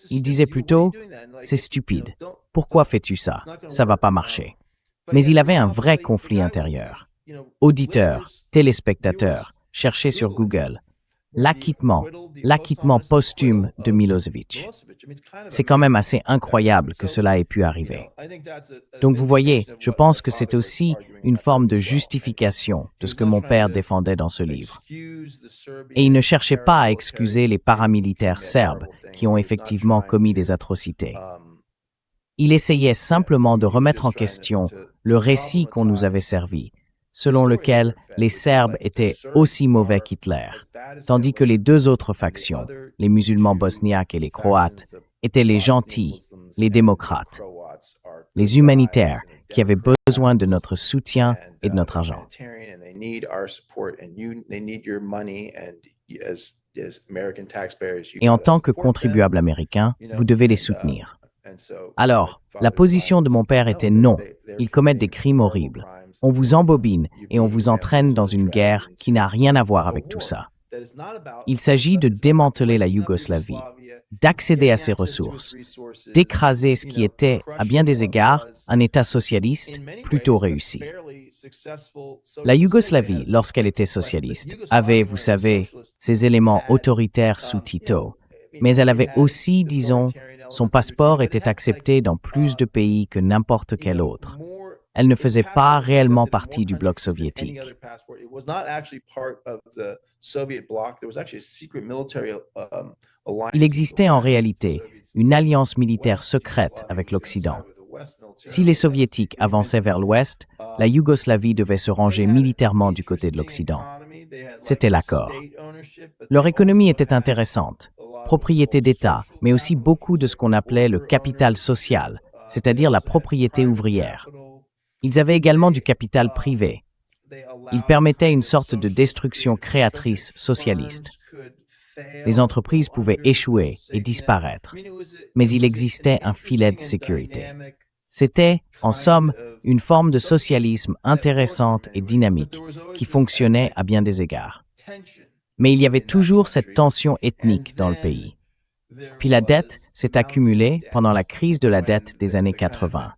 Il disait plutôt « C'est stupide, pourquoi fais-tu ça? Ça va pas marcher ». Mais il avait un vrai conflit intérieur. Auditeurs, téléspectateurs, cherchez sur Google. L'acquittement posthume de Milosevic. C'est quand même assez incroyable que cela ait pu arriver. Donc vous voyez, je pense que c'est aussi une forme de justification de ce que mon père défendait dans ce livre. Et il ne cherchait pas à excuser les paramilitaires serbes qui ont effectivement commis des atrocités. Il essayait simplement de remettre en question le récit qu'on nous avait servi, selon lequel les Serbes étaient aussi mauvais qu'Hitler, tandis que les deux autres factions, les musulmans bosniaques et les Croates, étaient les gentils, les démocrates, les humanitaires qui avaient besoin de notre soutien et de notre argent. Et en tant que contribuable américain, vous devez les soutenir. Alors, la position de mon père était non, ils commettent des crimes horribles. On vous embobine et on vous entraîne dans une guerre qui n'a rien à voir avec tout ça. Il s'agit de démanteler la Yougoslavie, d'accéder à ses ressources, d'écraser ce qui était, à bien des égards, un État socialiste plutôt réussi. La Yougoslavie, lorsqu'elle était socialiste, avait, vous savez, ses éléments autoritaires sous Tito, mais elle avait aussi, disons, son passeport était accepté dans plus de pays que n'importe quel autre. Elle ne faisait pas réellement partie du bloc soviétique. Il existait en réalité une alliance militaire secrète avec l'Occident. Si les Soviétiques avançaient vers l'Ouest, la Yougoslavie devait se ranger militairement du côté de l'Occident. C'était l'accord. Leur économie était intéressante, propriété d'État, mais aussi beaucoup de ce qu'on appelait le capital social, c'est-à-dire la propriété ouvrière. Ils avaient également du capital privé. Ils permettaient une sorte de destruction créatrice socialiste. Les entreprises pouvaient échouer et disparaître, mais il existait un filet de sécurité. C'était, en somme, une forme de socialisme intéressante et dynamique qui fonctionnait à bien des égards. Mais il y avait toujours cette tension ethnique dans le pays. Puis la dette s'est accumulée pendant la crise de la dette des années 80.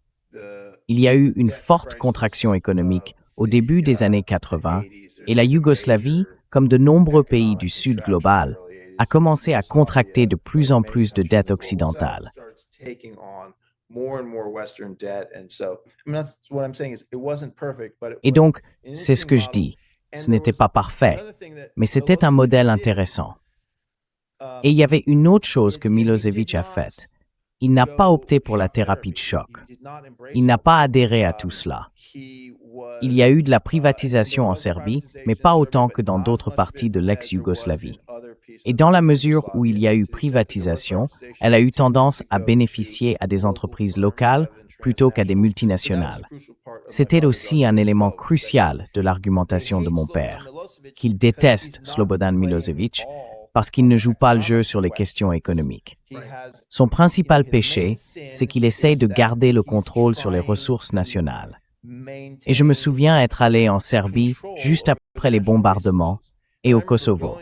Il y a eu une forte contraction économique au début des années 80 et la Yougoslavie, comme de nombreux pays du Sud global, a commencé à contracter de plus en plus de dettes occidentales. Et donc, c'est ce que je dis, ce n'était pas parfait, mais c'était un modèle intéressant. Et il y avait une autre chose que Milosevic a faite. Il n'a pas opté pour la thérapie de choc. Il n'a pas adhéré à tout cela. Il y a eu de la privatisation en Serbie, mais pas autant que dans d'autres parties de l'ex-Yougoslavie. Et dans la mesure où il y a eu privatisation, elle a eu tendance à bénéficier à des entreprises locales plutôt qu'à des multinationales. C'était aussi un élément crucial de l'argumentation de mon père, qu'il déteste Slobodan Milosevic parce qu'il ne joue pas le jeu sur les questions économiques. Son principal péché, c'est qu'il essaye de garder le contrôle sur les ressources nationales. Et je me souviens être allé en Serbie juste après les bombardements et au Kosovo.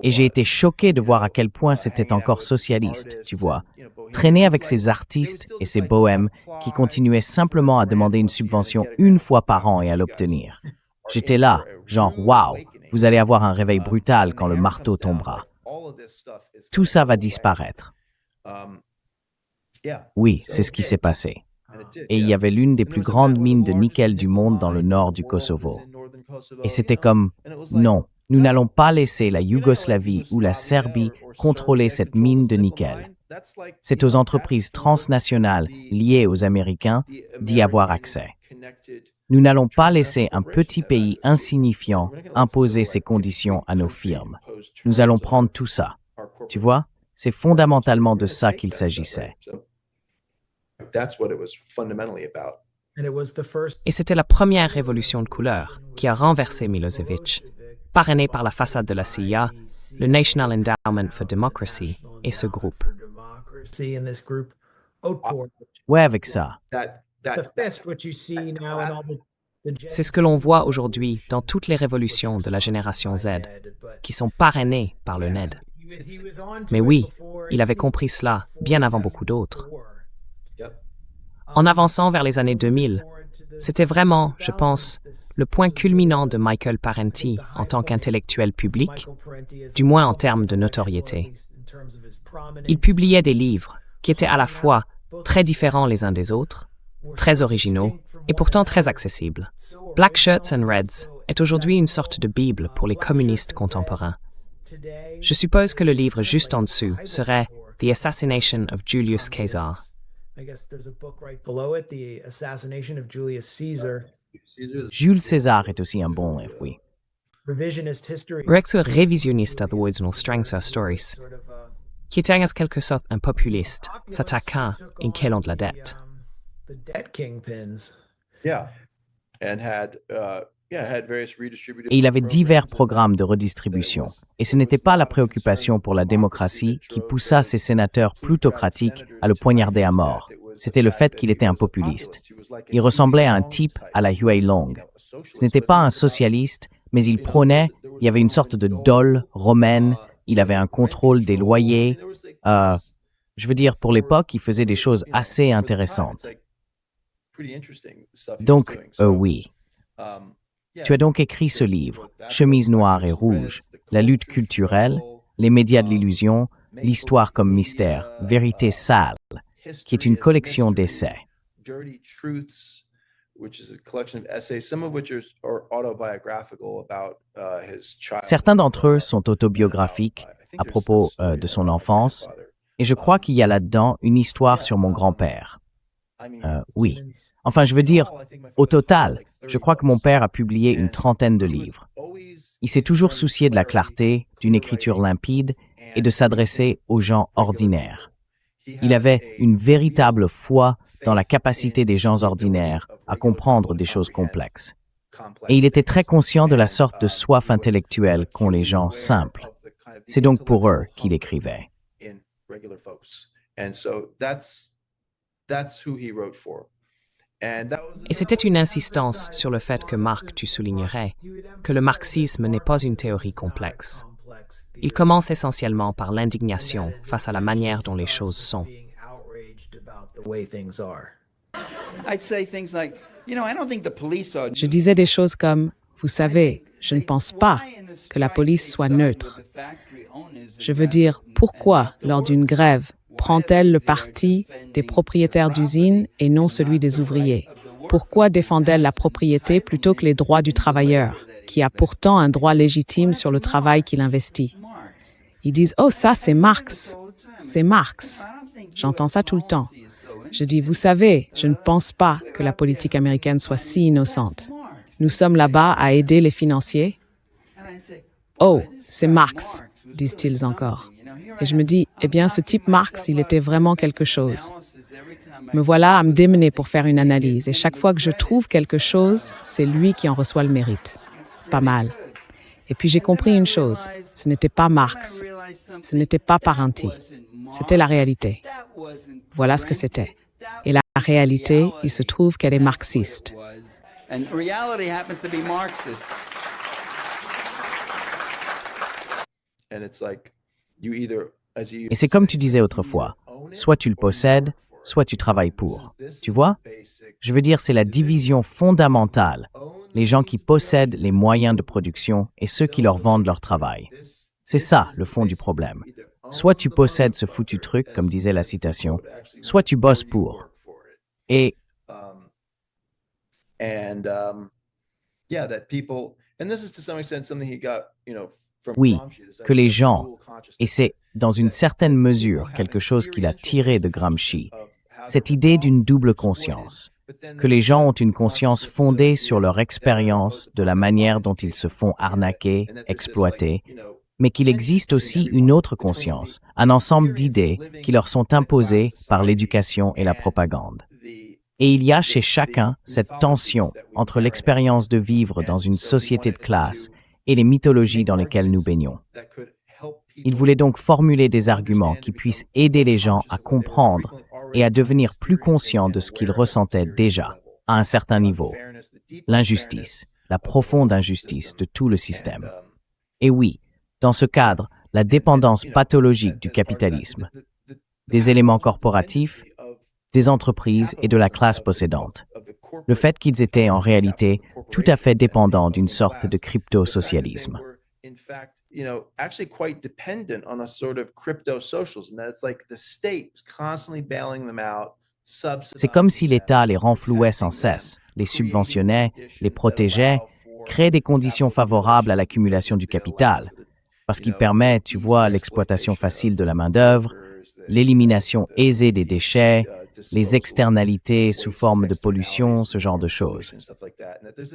Et j'ai été choqué de voir à quel point c'était encore socialiste, tu vois. Traîner avec ces artistes et ces bohèmes qui continuaient simplement à demander une subvention une fois par an et à l'obtenir. J'étais là, genre, waouh, vous allez avoir un réveil brutal quand le marteau tombera. Tout ça va disparaître. Oui, c'est ce qui s'est passé. Et il y avait l'une des plus grandes mines de nickel du monde dans le nord du Kosovo. Et c'était comme, non, nous n'allons pas laisser la Yougoslavie ou la Serbie contrôler cette mine de nickel. C'est aux entreprises transnationales liées aux Américains d'y avoir accès. Nous n'allons pas laisser un petit pays insignifiant imposer ses conditions à nos firmes. Nous allons prendre tout ça. Tu vois, c'est fondamentalement de ça qu'il s'agissait. That's what it was fundamentally about. Et c'était la première révolution de couleur qui a renversé Milosevic, parrainée par la façade de la CIA, le National Endowment for Democracy et ce groupe. Ouais, avec ça. C'est ce que l'on voit aujourd'hui dans toutes les révolutions de la génération Z, qui sont parrainées par le NED. Mais oui, il avait compris cela bien avant beaucoup d'autres. En avançant vers les années 2000, c'était vraiment, je pense, le point culminant de Michael Parenti en tant qu'intellectuel public, du moins en termes de notoriété. Il publiait des livres qui étaient à la fois très différents les uns des autres, très originaux et pourtant très accessibles. Black Shirts and Reds est aujourd'hui une sorte de bible pour les communistes contemporains. Je suppose que le livre juste en dessous serait The Assassination of Julius Caesar. Jules César est aussi un bon livre, oui. Rex révisionniste de original strengths or stories, qui était en quelque sorte un populiste s'attaquant en quêlant de la dette. Et il avait divers programmes de redistribution. Et ce n'était pas la préoccupation pour la démocratie qui poussa ses sénateurs plutocratiques à le poignarder à mort. C'était le fait qu'il était un populiste. Il ressemblait à un type à la Huey Long. Ce n'était pas un socialiste, mais il prônait, il y avait une sorte de dole romaine, il avait un contrôle des loyers. Je veux dire, pour l'époque, il faisait des choses assez intéressantes. Donc, oui. Tu as donc écrit ce livre, Chemise noire et rouge, la lutte culturelle, les médias de l'illusion, l'histoire comme mystère, vérité sale, qui est une collection d'essais. Certains d'entre eux sont autobiographiques à propos de son enfance, et je crois qu'il y a là-dedans une histoire sur mon grand-père. Oui. Enfin, je veux dire, au total, je crois que mon père a publié une trentaine de livres. Il s'est toujours soucié de la clarté, d'une écriture limpide et de s'adresser aux gens ordinaires. Il avait une véritable foi dans la capacité des gens ordinaires à comprendre des choses complexes. Et il était très conscient de la sorte de soif intellectuelle qu'ont les gens simples. C'est donc pour eux qu'il écrivait. Et c'était une insistance sur le fait que Marc, tu soulignerais, que le marxisme n'est pas une théorie complexe. Il commence essentiellement par l'indignation face à la manière dont les choses sont. Je disais des choses comme « Vous savez, je ne pense pas que la police soit neutre. » Je veux dire, pourquoi, lors d'une grève, prend-elle le parti des propriétaires d'usines et non celui des ouvriers? Pourquoi défend-elle la propriété plutôt que les droits du travailleur, qui a pourtant un droit légitime sur le travail qu'il investit? Ils disent « Oh, ça, c'est Marx. C'est Marx. » J'entends ça tout le temps. Je dis « Vous savez, je ne pense pas que la politique américaine soit si innocente. Nous sommes là-bas à aider les financiers. » « Oh, c'est Marx, disent-ils encore. Et je me dis, eh bien, ce type Marx, il était vraiment quelque chose. Me voilà à me démener pour faire une analyse. Et chaque fois que je trouve quelque chose, c'est lui qui en reçoit le mérite. Pas mal. Et puis j'ai compris une chose. Ce n'était pas Marx. Ce n'était pas Parenti. C'était la réalité. Voilà ce que c'était. Et la réalité, il se trouve qu'elle est marxiste. Et c'est comme tu disais autrefois, soit tu le possèdes, soit tu travailles pour. Tu vois? Je veux dire, c'est la division fondamentale. Les gens qui possèdent les moyens de production et ceux qui leur vendent leur travail. C'est ça, le fond du problème. Soit tu possèdes ce foutu truc, comme disait la citation, soit tu bosses pour. Et oui, que les gens, et c'est dans une certaine mesure quelque chose qu'il a tiré de Gramsci, cette idée d'une double conscience, que les gens ont une conscience fondée sur leur expérience de la manière dont ils se font arnaquer, exploiter, mais qu'il existe aussi une autre conscience, un ensemble d'idées qui leur sont imposées par l'éducation et la propagande. Et il y a chez chacun cette tension entre l'expérience de vivre dans une société de classe et les mythologies dans lesquelles nous baignons. Il voulait donc formuler des arguments qui puissent aider les gens à comprendre et à devenir plus conscients de ce qu'ils ressentaient déjà, à un certain niveau. L'injustice, la profonde injustice de tout le système. Et oui, dans ce cadre, la dépendance pathologique du capitalisme, des éléments corporatifs, des entreprises et de la classe possédante. Le fait qu'ils étaient en réalité tout à fait dépendants d'une sorte de crypto-socialisme. Actually quite dependent on a sort of crypto-socialism. That's like the state is constantly bailing them out. C'est comme si l'État les renflouait sans cesse, les subventionnait, les protégeait, créait des conditions favorables à l'accumulation du capital, parce qu'il permet, tu vois, l'exploitation facile de la main-d'œuvre, l'élimination aisée des déchets, les externalités sous forme de pollution, ce genre de choses.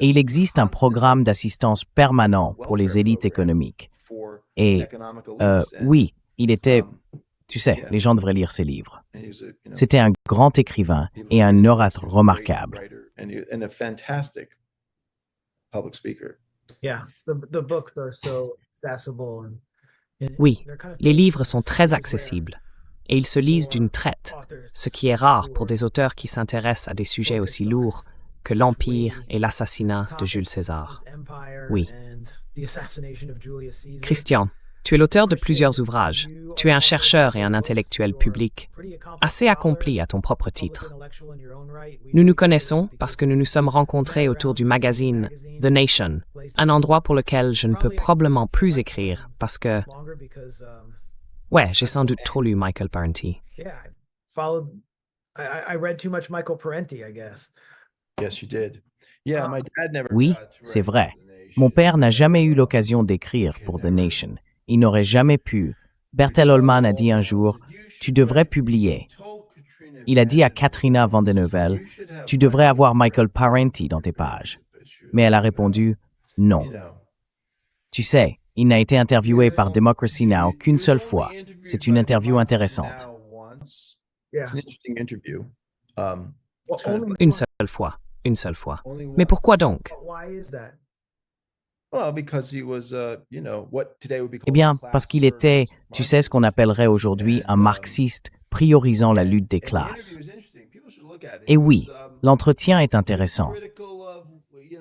Et il existe un programme d'assistance permanent pour les élites économiques. Et oui, il était, tu sais, les gens devraient lire ses livres. C'était un grand écrivain et un orateur remarquable. Oui, les livres sont très accessibles et ils se lisent d'une traite, ce qui est rare pour des auteurs qui s'intéressent à des sujets aussi lourds que l'Empire et l'assassinat de Jules César. Oui. Christian, tu es l'auteur de plusieurs ouvrages. Tu es un chercheur et un intellectuel public, assez accompli à ton propre titre. Nous nous connaissons parce que nous nous sommes rencontrés autour du magazine The Nation, un endroit pour lequel je ne peux probablement plus écrire parce que... Ouais, j'ai sans doute trop lu Michael Parenti. Oui, c'est vrai. Mon père n'a jamais eu l'occasion d'écrire pour The Nation. Il n'aurait jamais pu. Bertel Ollman a dit un jour, « Tu devrais publier. » Il a dit à Katrina Vanden Heuvel, « Tu devrais avoir Michael Parenti dans tes pages. » Mais elle a répondu, « Non. » Tu sais, il n'a été interviewé par Democracy Now! Qu'une seule fois. C'est une interview intéressante. Une seule fois. Une seule fois. Mais pourquoi donc? Eh bien, parce qu'il était, tu sais, ce qu'on appellerait aujourd'hui un marxiste priorisant la lutte des classes. Et oui, l'entretien est intéressant.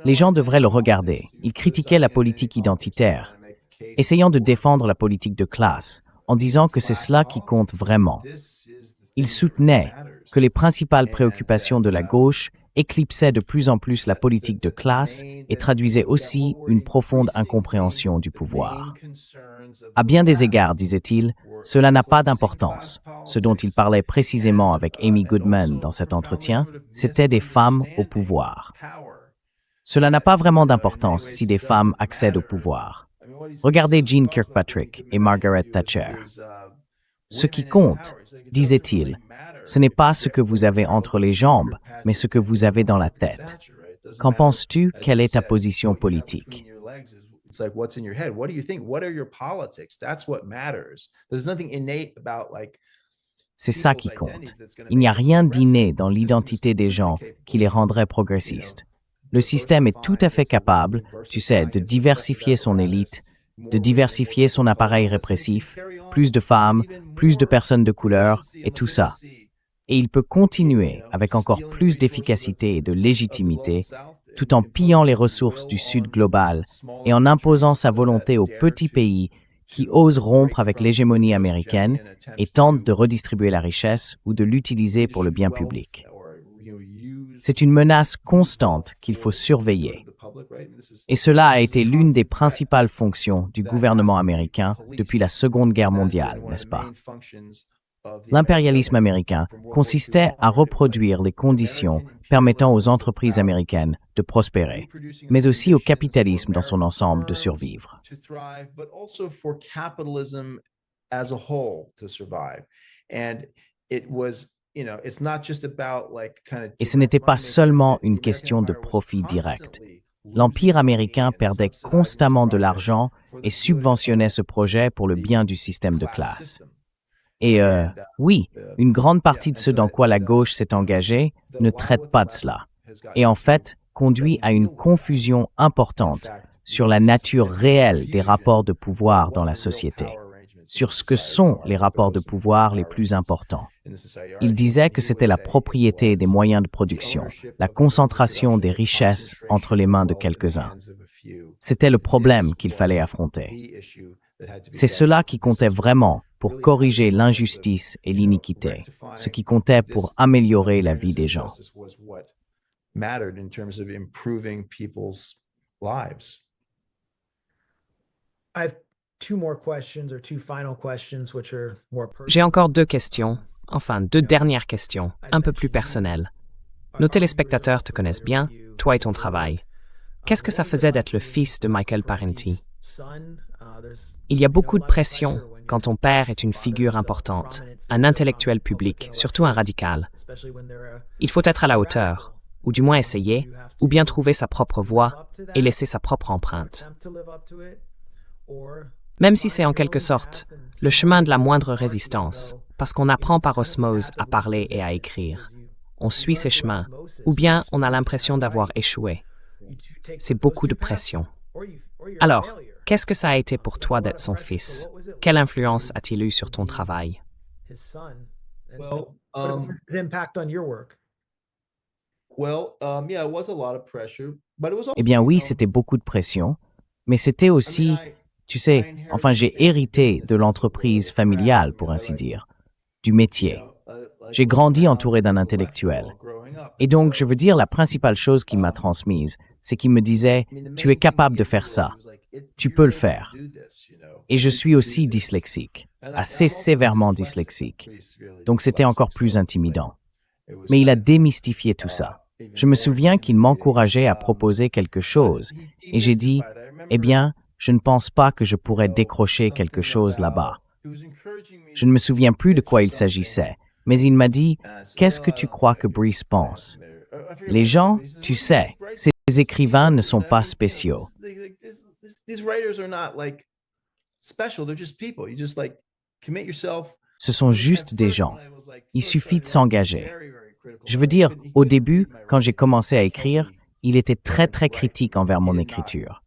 Les gens devraient le regarder. Il critiquait la politique identitaire, essayant de défendre la politique de classe, en disant que c'est cela qui compte vraiment. Il soutenait que les principales préoccupations de la gauche éclipsaient de plus en plus la politique de classe et traduisaient aussi une profonde incompréhension du pouvoir. À bien des égards, disait-il, cela n'a pas d'importance. Ce dont il parlait précisément avec Amy Goodman dans cet entretien, c'était des femmes au pouvoir. Cela n'a pas vraiment d'importance si des femmes accèdent au pouvoir. Regardez Jean Kirkpatrick et Margaret Thatcher. Ce qui compte, disait-il, ce n'est pas ce que vous avez entre les jambes, mais ce que vous avez dans la tête. Qu'en penses-tu? Quelle est ta position politique? C'est ça qui compte. Il n'y a rien d'inné dans l'identité des gens qui les rendrait progressistes. Le système est tout à fait capable, tu sais, de diversifier son élite, de diversifier son appareil répressif, plus de femmes, plus de personnes de couleur, et tout ça. Et il peut continuer avec encore plus d'efficacité et de légitimité, tout en pillant les ressources du Sud global et en imposant sa volonté aux petits pays qui osent rompre avec l'hégémonie américaine et tentent de redistribuer la richesse ou de l'utiliser pour le bien public. C'est une menace constante qu'il faut surveiller. Et cela a été l'une des principales fonctions du gouvernement américain depuis la Seconde Guerre mondiale, n'est-ce pas? L'impérialisme américain consistait à reproduire les conditions permettant aux entreprises américaines de prospérer, mais aussi au capitalisme dans son ensemble de survivre. Et ce n'était pas seulement une question de profit direct. l'Empire américain perdait constamment de l'argent et subventionnait ce projet pour le bien du système de classe. Et oui, une grande partie de ce dans quoi la gauche s'est engagée ne traite pas de cela. Et en fait, conduit à une confusion importante sur la nature réelle des rapports de pouvoir dans la société, sur ce que sont les rapports de pouvoir les plus importants. Il disait que c'était la propriété des moyens de production, la concentration des richesses entre les mains de quelques-uns. C'était le problème qu'il fallait affronter. C'est cela qui comptait vraiment pour corriger l'injustice et l'iniquité, ce qui comptait pour améliorer la vie des gens. J'ai encore deux questions, enfin deux dernières questions, un peu plus personnelles. Nos téléspectateurs te connaissent bien, toi et ton travail. Qu'est-ce que ça faisait d'être le fils de Michael Parenti? Il y a beaucoup de pression quand ton père est une figure importante, un intellectuel public, surtout un radical. Il faut être à la hauteur, ou du moins essayer, ou bien trouver sa propre voie et laisser sa propre empreinte. Même si c'est en quelque sorte le chemin de la moindre résistance, parce qu'on apprend par osmose à parler et à écrire. On suit ces chemins, ou bien on a l'impression d'avoir échoué. C'est beaucoup de pression. Alors, qu'est-ce que ça a été pour toi d'être son fils? Quelle influence a-t-il eu sur ton travail? Eh bien oui, c'était beaucoup de pression, mais c'était aussi, tu sais, enfin j'ai hérité de l'entreprise familiale, pour ainsi dire, du métier. J'ai grandi entouré d'un intellectuel. Et donc, je veux dire, la principale chose qu'il m'a transmise, c'est qu'il me disait « Tu es capable de faire ça. Tu peux le faire. » Et je suis aussi dyslexique, assez sévèrement dyslexique. Donc, c'était encore plus intimidant. Mais il a démystifié tout ça. Je me souviens qu'il m'encourageait à proposer quelque chose, et j'ai dit « Eh bien, je ne pense pas que je pourrais décrocher quelque chose là-bas. » Je ne me souviens plus de quoi il s'agissait, mais il m'a dit « Qu'est-ce que tu crois que Brice pense? Les gens, tu sais, ces écrivains ne sont pas spéciaux. » Ce sont juste des gens. Il suffit de s'engager. Je veux dire, au début, quand j'ai commencé à écrire, il était très critique envers mon écriture.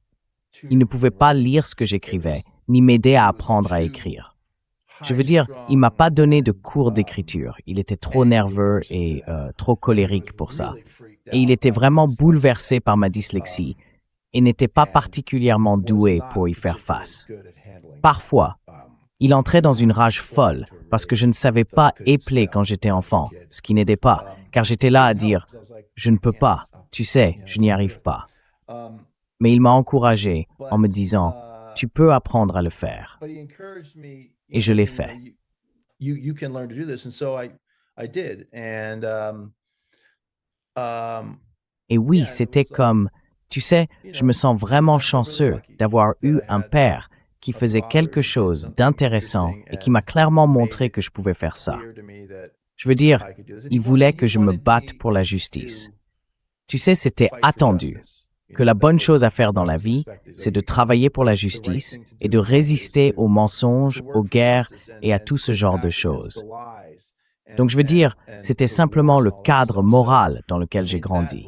Il ne pouvait pas lire ce que j'écrivais, ni m'aider à apprendre à écrire. Je veux dire, il m'a pas donné de cours d'écriture. Il était trop nerveux et trop colérique pour ça. Et il était vraiment bouleversé par ma dyslexie et n'était pas particulièrement doué pour y faire face. Parfois, il entrait dans une rage folle parce que je ne savais pas épeler quand j'étais enfant, ce qui n'aidait pas, car j'étais là à dire « Je ne peux pas, tu sais, je n'y arrive pas. » Mais il m'a encouragé en me disant « Tu peux apprendre à le faire. » Et je l'ai fait. Et oui, c'était comme, tu sais, je me sens vraiment chanceux d'avoir eu un père qui faisait quelque chose d'intéressant et qui m'a clairement montré que je pouvais faire ça. Je veux dire, il voulait que je me batte pour la justice. Tu sais, c'était attendu. Que la bonne chose à faire dans la vie, c'est de travailler pour la justice et de résister aux mensonges, aux guerres et à tout ce genre de choses. Donc je veux dire, c'était simplement le cadre moral dans lequel j'ai grandi.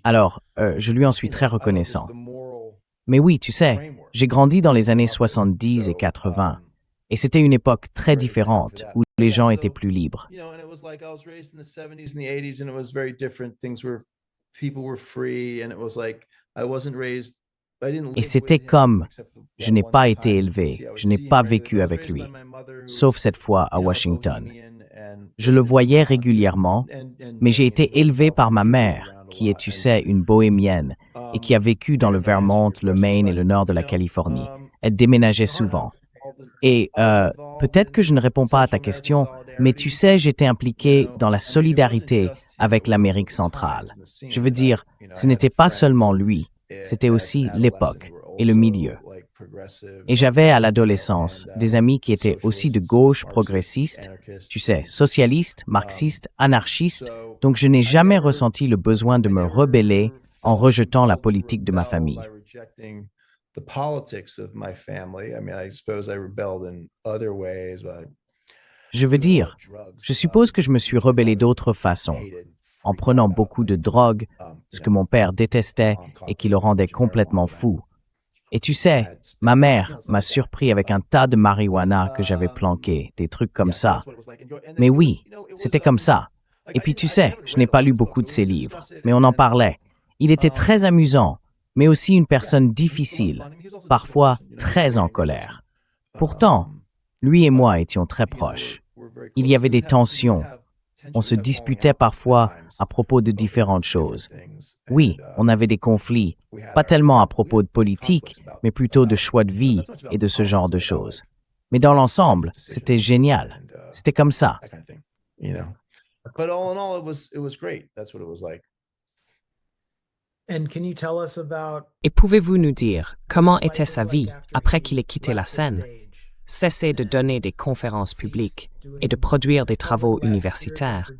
Alors, je lui en suis très reconnaissant. Mais oui, tu sais, j'ai grandi dans les années 70 et 80, et c'était une époque très différente où les gens étaient plus libres. Et c'était comme, je n'ai pas été élevé, je n'ai pas vécu avec lui, sauf cette fois à Washington. Je le voyais régulièrement, mais j'ai été élevé par ma mère, qui est, tu sais, une bohémienne, et qui a vécu dans le Vermont, le Maine et le nord de la Californie. Elle déménageait souvent. Et peut-être que je ne réponds pas à ta question, mais tu sais, j'étais impliqué dans la solidarité avec l'Amérique centrale. Je veux dire, ce n'était pas seulement lui, c'était aussi l'époque et le milieu. Et j'avais à l'adolescence des amis qui étaient aussi de gauche progressistes, tu sais, socialistes, marxistes, anarchistes, donc je n'ai jamais ressenti le besoin de me rebeller en rejetant la politique de ma famille. Je veux dire, je suppose que je me suis rebellé d'autres façons, en prenant beaucoup de drogue, ce que mon père détestait et qui le rendait complètement fou. Et tu sais, ma mère m'a surpris avec un tas de marijuana que j'avais planqué, des trucs comme ça. Mais oui, c'était comme ça. Et puis tu sais, je n'ai pas lu beaucoup de ses livres, mais on en parlait. Il était très amusant, mais aussi une personne difficile, parfois très en colère. Pourtant, lui et moi étions très proches. Il y avait des tensions. On se disputait parfois à propos de différentes choses. Oui, on avait des conflits, pas tellement à propos de politique, mais plutôt de choix de vie et de ce genre de choses. Mais dans l'ensemble, c'était génial. C'était comme ça. Et pouvez-vous nous dire comment était sa vie après qu'il ait quitté la scène, cessé de donner des conférences publiques et de produire des travaux universitaires?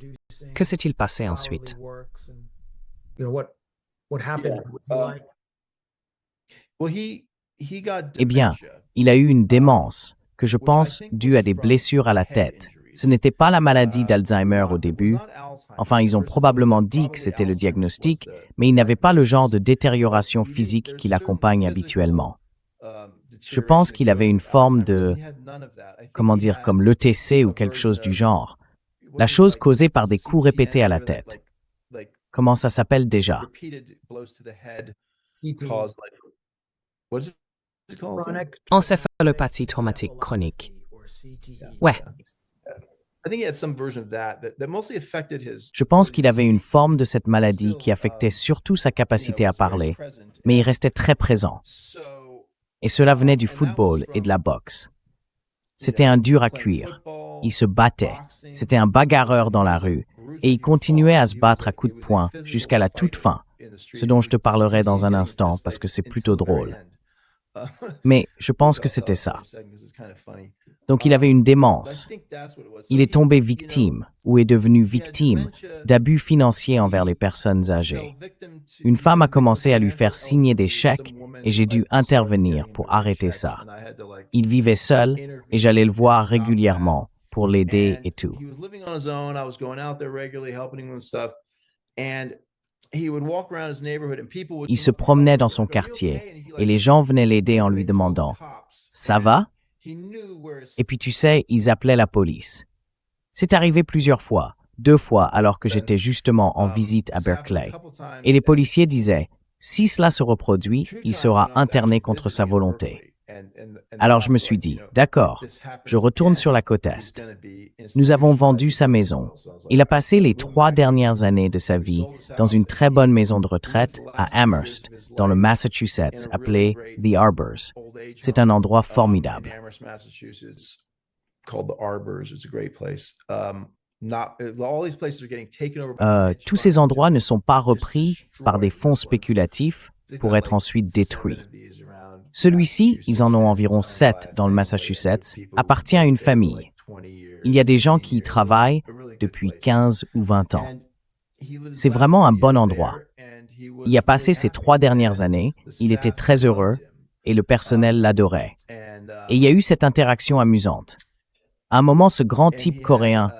Que s'est-il passé ensuite? Eh bien, il a eu une démence, que je pense due à des blessures à la tête. Ce n'était pas la maladie d'Alzheimer au début. Enfin, ils ont probablement dit que c'était le diagnostic, mais il n'avait pas le genre de détérioration physique qui l'accompagne habituellement. Je pense qu'il avait une forme de, comme l'ETC ou quelque chose du genre. La chose causée par des coups répétés à la tête. Comment ça s'appelle déjà? Encéphalopathie traumatique chronique. Ouais. Je pense qu'il avait une forme de cette maladie qui affectait surtout sa capacité à parler, mais il restait très présent. Et cela venait du football et de la boxe. C'était un dur à cuire. Il se battait. C'était un bagarreur dans la rue. Et il continuait à se battre à coups de poing jusqu'à la toute fin, ce dont je te parlerai dans un instant parce que c'est plutôt drôle. Mais je pense que c'était ça. Donc il avait une démence. Il est tombé victime, ou est devenu victime, d'abus financiers envers les personnes âgées. Une femme a commencé à lui faire signer des chèques et j'ai dû intervenir pour arrêter ça. Il vivait seul et j'allais le voir régulièrement pour l'aider et tout. Il se promenait dans son quartier et les gens venaient l'aider en lui demandant « Ça va ?» Et puis tu sais, ils appelaient la police. C'est arrivé plusieurs fois, 2 fois alors que j'étais justement en visite à Berkeley. Et les policiers disaient « Si cela se reproduit, il sera interné contre sa volonté. » Alors je me suis dit « D'accord, je retourne sur la côte Est. » Nous avons vendu sa maison. Il a passé les 3 dernières années de sa vie dans une très bonne maison de retraite à Amherst, dans le Massachusetts, appelée The Arbors. C'est un endroit formidable. Tous ces endroits ne sont pas repris par des fonds spéculatifs pour être ensuite détruits. Celui-ci, ils en ont environ 7 dans le Massachusetts, appartient à une famille. Il y a des gens qui y travaillent depuis 15 ou 20 ans. C'est vraiment un bon endroit. Il y a passé ces 3 dernières années, il était très heureux et le personnel l'adorait. Et il y a eu cette interaction amusante. À un moment, ce grand type coréen,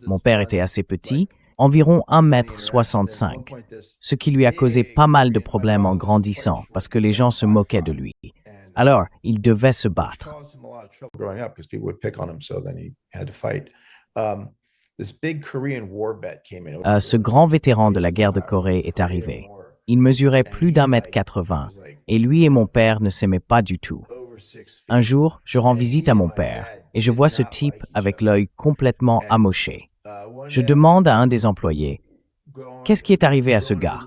mon père était assez petit, environ 1,65 m, ce qui lui a causé pas mal de problèmes en grandissant parce que les gens se moquaient de lui. Alors, il devait se battre. Ce grand vétéran de la guerre de Corée est arrivé. Il mesurait plus d'1,80 m et lui et mon père ne s'aimaient pas du tout. Un jour, je rends visite à mon père et je vois ce type avec l'œil complètement amoché. Je demande à un des employés « Qu'est-ce qui est arrivé à ce gars ?»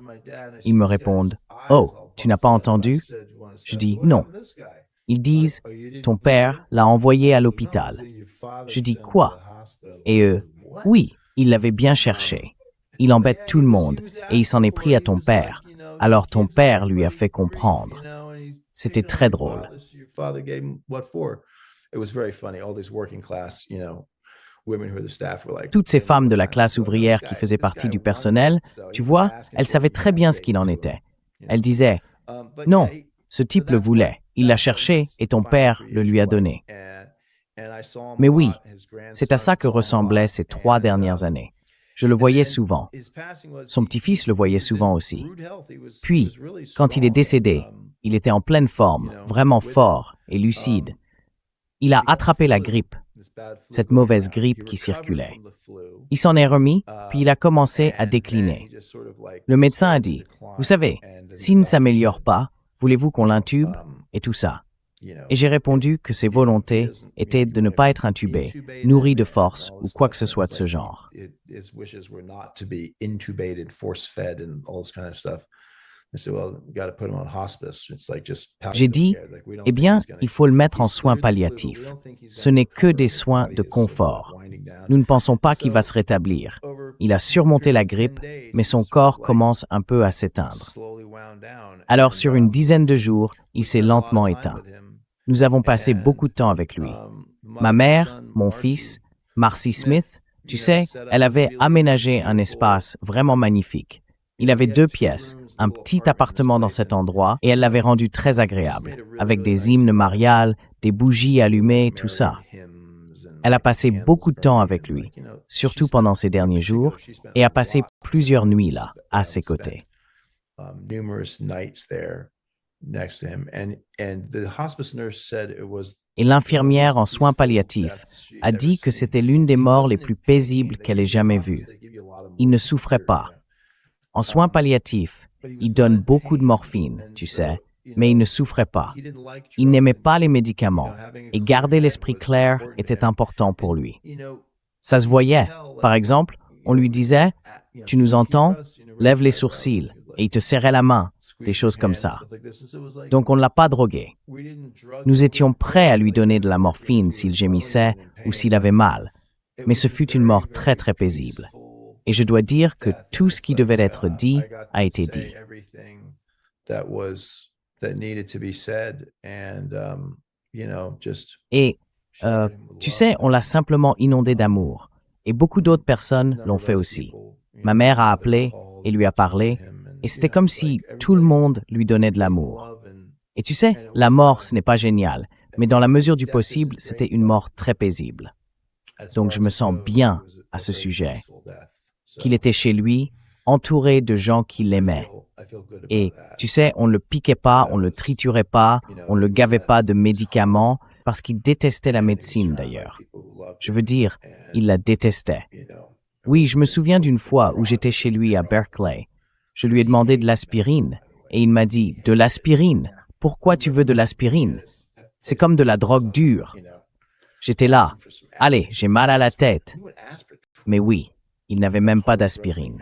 Ils me répondent « Oh, tu n'as pas entendu ?» Je dis « Non ». Ils disent « Ton père l'a envoyé à l'hôpital ». Je dis « Quoi ?» Et eux « Oui, il l'avait bien cherché. Il embête tout le monde et il s'en est pris à ton père. Alors ton père lui a fait comprendre. » C'était très drôle. Toutes ces femmes de la classe ouvrière qui faisaient partie du personnel, tu vois, elles savaient très bien ce qu'il en était. Elle disait, « Non, ce type le voulait. Il l'a cherché et ton père le lui a donné. » Mais oui, c'est à ça que ressemblaient ces 3 dernières années. Je le voyais souvent. Son petit-fils le voyait souvent aussi. Puis, quand il est décédé, il était en pleine forme, vraiment fort et lucide. Il a attrapé la grippe, cette mauvaise grippe qui circulait. Il s'en est remis, puis il a commencé à décliner. Le médecin a dit, « Vous savez, s'il ne s'améliore pas, voulez-vous qu'on l'intube ?» et tout ça. Et j'ai répondu que ses volontés étaient de ne pas être intubé, nourri de force ou quoi que ce soit de ce genre. J'ai dit, eh bien, il faut le mettre en soins palliatifs. Ce n'est que des soins de confort. Nous ne pensons pas qu'il va se rétablir. Il a surmonté la grippe, mais son corps commence un peu à s'éteindre. Alors, sur une dizaine de jours, il s'est lentement éteint. Nous avons passé beaucoup de temps avec lui. Ma mère, mon fils, Marcy Smith, tu sais, elle avait aménagé un espace vraiment magnifique. Il avait 2 pièces, un petit appartement dans cet endroit, et elle l'avait rendu très agréable, avec des hymnes mariales, des bougies allumées, tout ça. Elle a passé beaucoup de temps avec lui, surtout pendant ces derniers jours, et a passé plusieurs nuits là, à ses côtés. Et l'infirmière en soins palliatifs a dit que c'était l'une des morts les plus paisibles qu'elle ait jamais vues. Il ne souffrait pas. En soins palliatifs, il donne beaucoup de morphine, tu sais, mais il ne souffrait pas. Il n'aimait pas les médicaments, et garder l'esprit clair était important pour lui. Ça se voyait. Par exemple, on lui disait « Tu nous entends? Lève les sourcils » et il te serrait la main, des choses comme ça. Donc on ne l'a pas drogué. Nous étions prêts à lui donner de la morphine s'il gémissait ou s'il avait mal, mais ce fut une mort très très paisible. Et je dois dire que tout ce qui devait être dit a été dit. Et, tu sais, on l'a simplement inondé d'amour. Et beaucoup d'autres personnes l'ont fait aussi. Ma mère a appelé et lui a parlé, et c'était comme si tout le monde lui donnait de l'amour. Et tu sais, la mort, ce n'est pas génial, mais dans la mesure du possible, c'était une mort très paisible. Donc je me sens bien à ce sujet. Qu'il était chez lui, entouré de gens qui l'aimaient. Et, tu sais, on ne le piquait pas, on ne le triturait pas, on ne le gavait pas de médicaments, parce qu'il détestait la médecine d'ailleurs. Je veux dire, il la détestait. Oui, je me souviens d'une fois où j'étais chez lui à Berkeley. Je lui ai demandé de l'aspirine, et il m'a dit « De l'aspirine? Pourquoi tu veux de l'aspirine? C'est comme de la drogue dure. » J'étais là. « Allez, j'ai mal à la tête. » Mais oui, il n'avait même pas d'aspirine.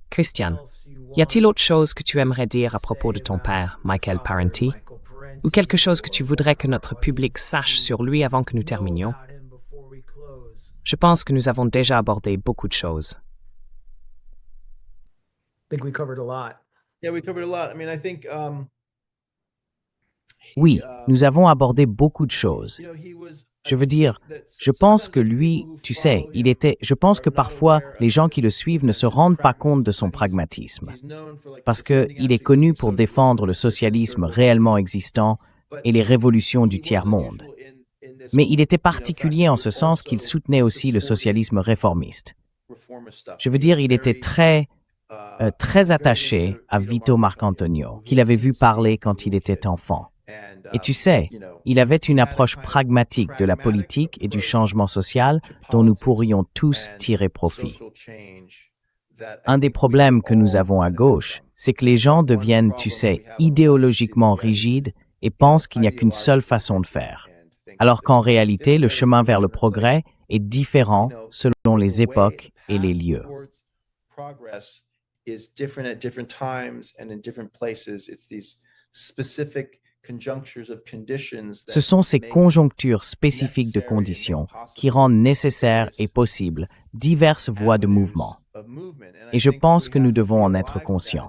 Christian, y a-t-il autre chose que tu aimerais dire à propos de ton père, Michael Parenti? Ou quelque chose que tu voudrais que notre public sache sur lui avant que nous terminions? Je pense que nous avons déjà abordé beaucoup de choses. Oui, nous avons abordé beaucoup de choses. Je veux dire, je pense que lui, tu sais, je pense que parfois, les gens qui le suivent ne se rendent pas compte de son pragmatisme. Parce qu'il est connu pour défendre le socialisme réellement existant et les révolutions du tiers-monde. Mais il était particulier en ce sens qu'il soutenait aussi le socialisme réformiste. Je veux dire, il était très attaché à Vito Marcantonio, qu'il avait vu parler quand il était enfant. Et tu sais, il avait une approche pragmatique de la politique et du changement social dont nous pourrions tous tirer profit. Un des problèmes que nous avons à gauche, c'est que les gens deviennent, tu sais, idéologiquement rigides et pensent qu'il n'y a qu'une seule façon de faire. Alors qu'en réalité, le chemin vers le progrès est différent selon les époques et les lieux. Ce sont ces conjonctures spécifiques de conditions qui rendent nécessaires et possibles diverses voies de mouvement. Et je pense que nous devons en être conscients.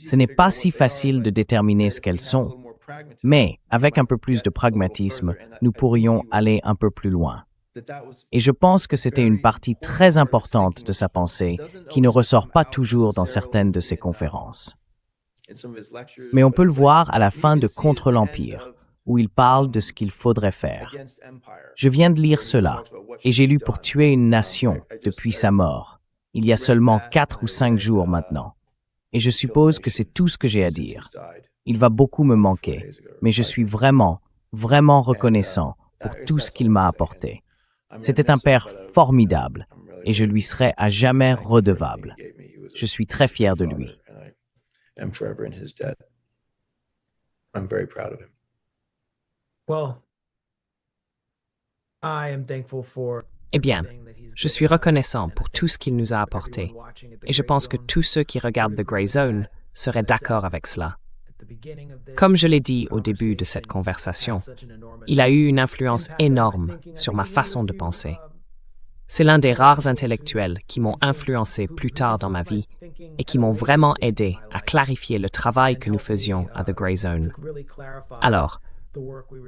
Ce n'est pas si facile de déterminer ce qu'elles sont, mais avec un peu plus de pragmatisme, nous pourrions aller un peu plus loin. Et je pense que c'était une partie très importante de sa pensée qui ne ressort pas toujours dans certaines de ses conférences. Mais on peut le voir à la fin de Contre l'Empire, où il parle de ce qu'il faudrait faire. Je viens de lire cela, et j'ai lu pour tuer une nation depuis sa mort, il y a seulement 4 ou 5 jours maintenant. Et je suppose que c'est tout ce que j'ai à dire. Il va beaucoup me manquer, mais je suis vraiment, vraiment reconnaissant pour tout ce qu'il m'a apporté. C'était un père formidable, et je lui serai à jamais redevable. Je suis très fier de lui. Eh bien, je suis reconnaissant pour tout ce qu'il nous a apporté, et je pense que tous ceux qui regardent The Grey Zone seraient d'accord avec cela. Comme je l'ai dit au début de cette conversation, il a eu une influence énorme sur ma façon de penser. C'est l'un des rares intellectuels qui m'ont influencé plus tard dans ma vie et qui m'ont vraiment aidé à clarifier le travail que nous faisions à The Grey Zone. Alors,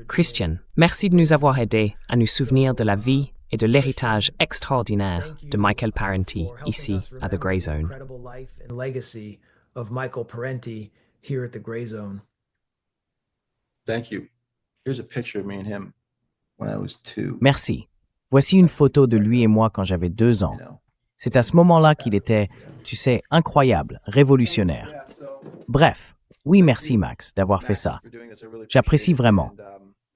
Christian, merci de nous avoir aidés à nous souvenir de la vie et de l'héritage extraordinaire de Michael Parenti ici à The Grey Zone. Here at the Grey Zone. Thank you. Here's a picture of me and him when I was 2. Merci. Voici une photo de lui et moi quand j'avais 2 ans. C'est à ce moment-là qu'il était, tu sais, incroyable, révolutionnaire. Bref, oui, merci Max d'avoir fait ça. J'apprécie vraiment.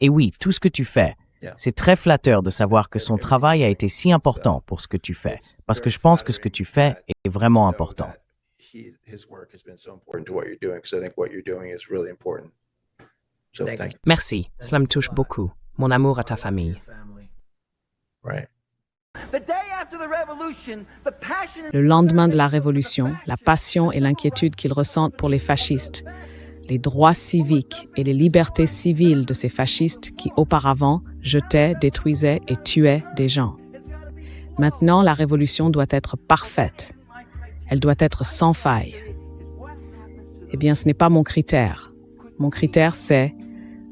Et oui, tout ce que tu fais, c'est très flatteur de savoir que son travail a été si important pour ce que tu fais, parce que je pense que ce que tu fais est vraiment important. His work has been so important to what you're doing because I think what you're doing is really important. So thank you. Merci, cela me touche beaucoup. Mon amour à ta famille. Right. Le lendemain de la Révolution, la passion et l'inquiétude qu'ils ressentent pour les fascistes, les droits civiques et les libertés civiles de ces fascistes qui auparavant jetaient, détruisaient et tuaient des gens. Maintenant, la Révolution doit être parfaite. Elle doit être sans faille. Eh bien, ce n'est pas mon critère. Mon critère, c'est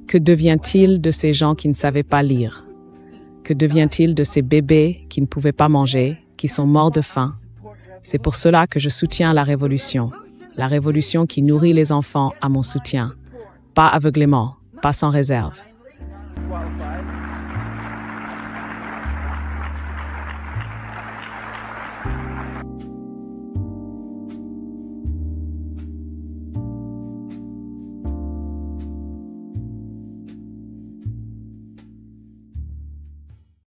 que devient-il de ces gens qui ne savaient pas lire? Que devient-il de ces bébés qui ne pouvaient pas manger, qui sont morts de faim? C'est pour cela que je soutiens la révolution qui nourrit les enfants à mon soutien. Pas aveuglément, pas sans réserve.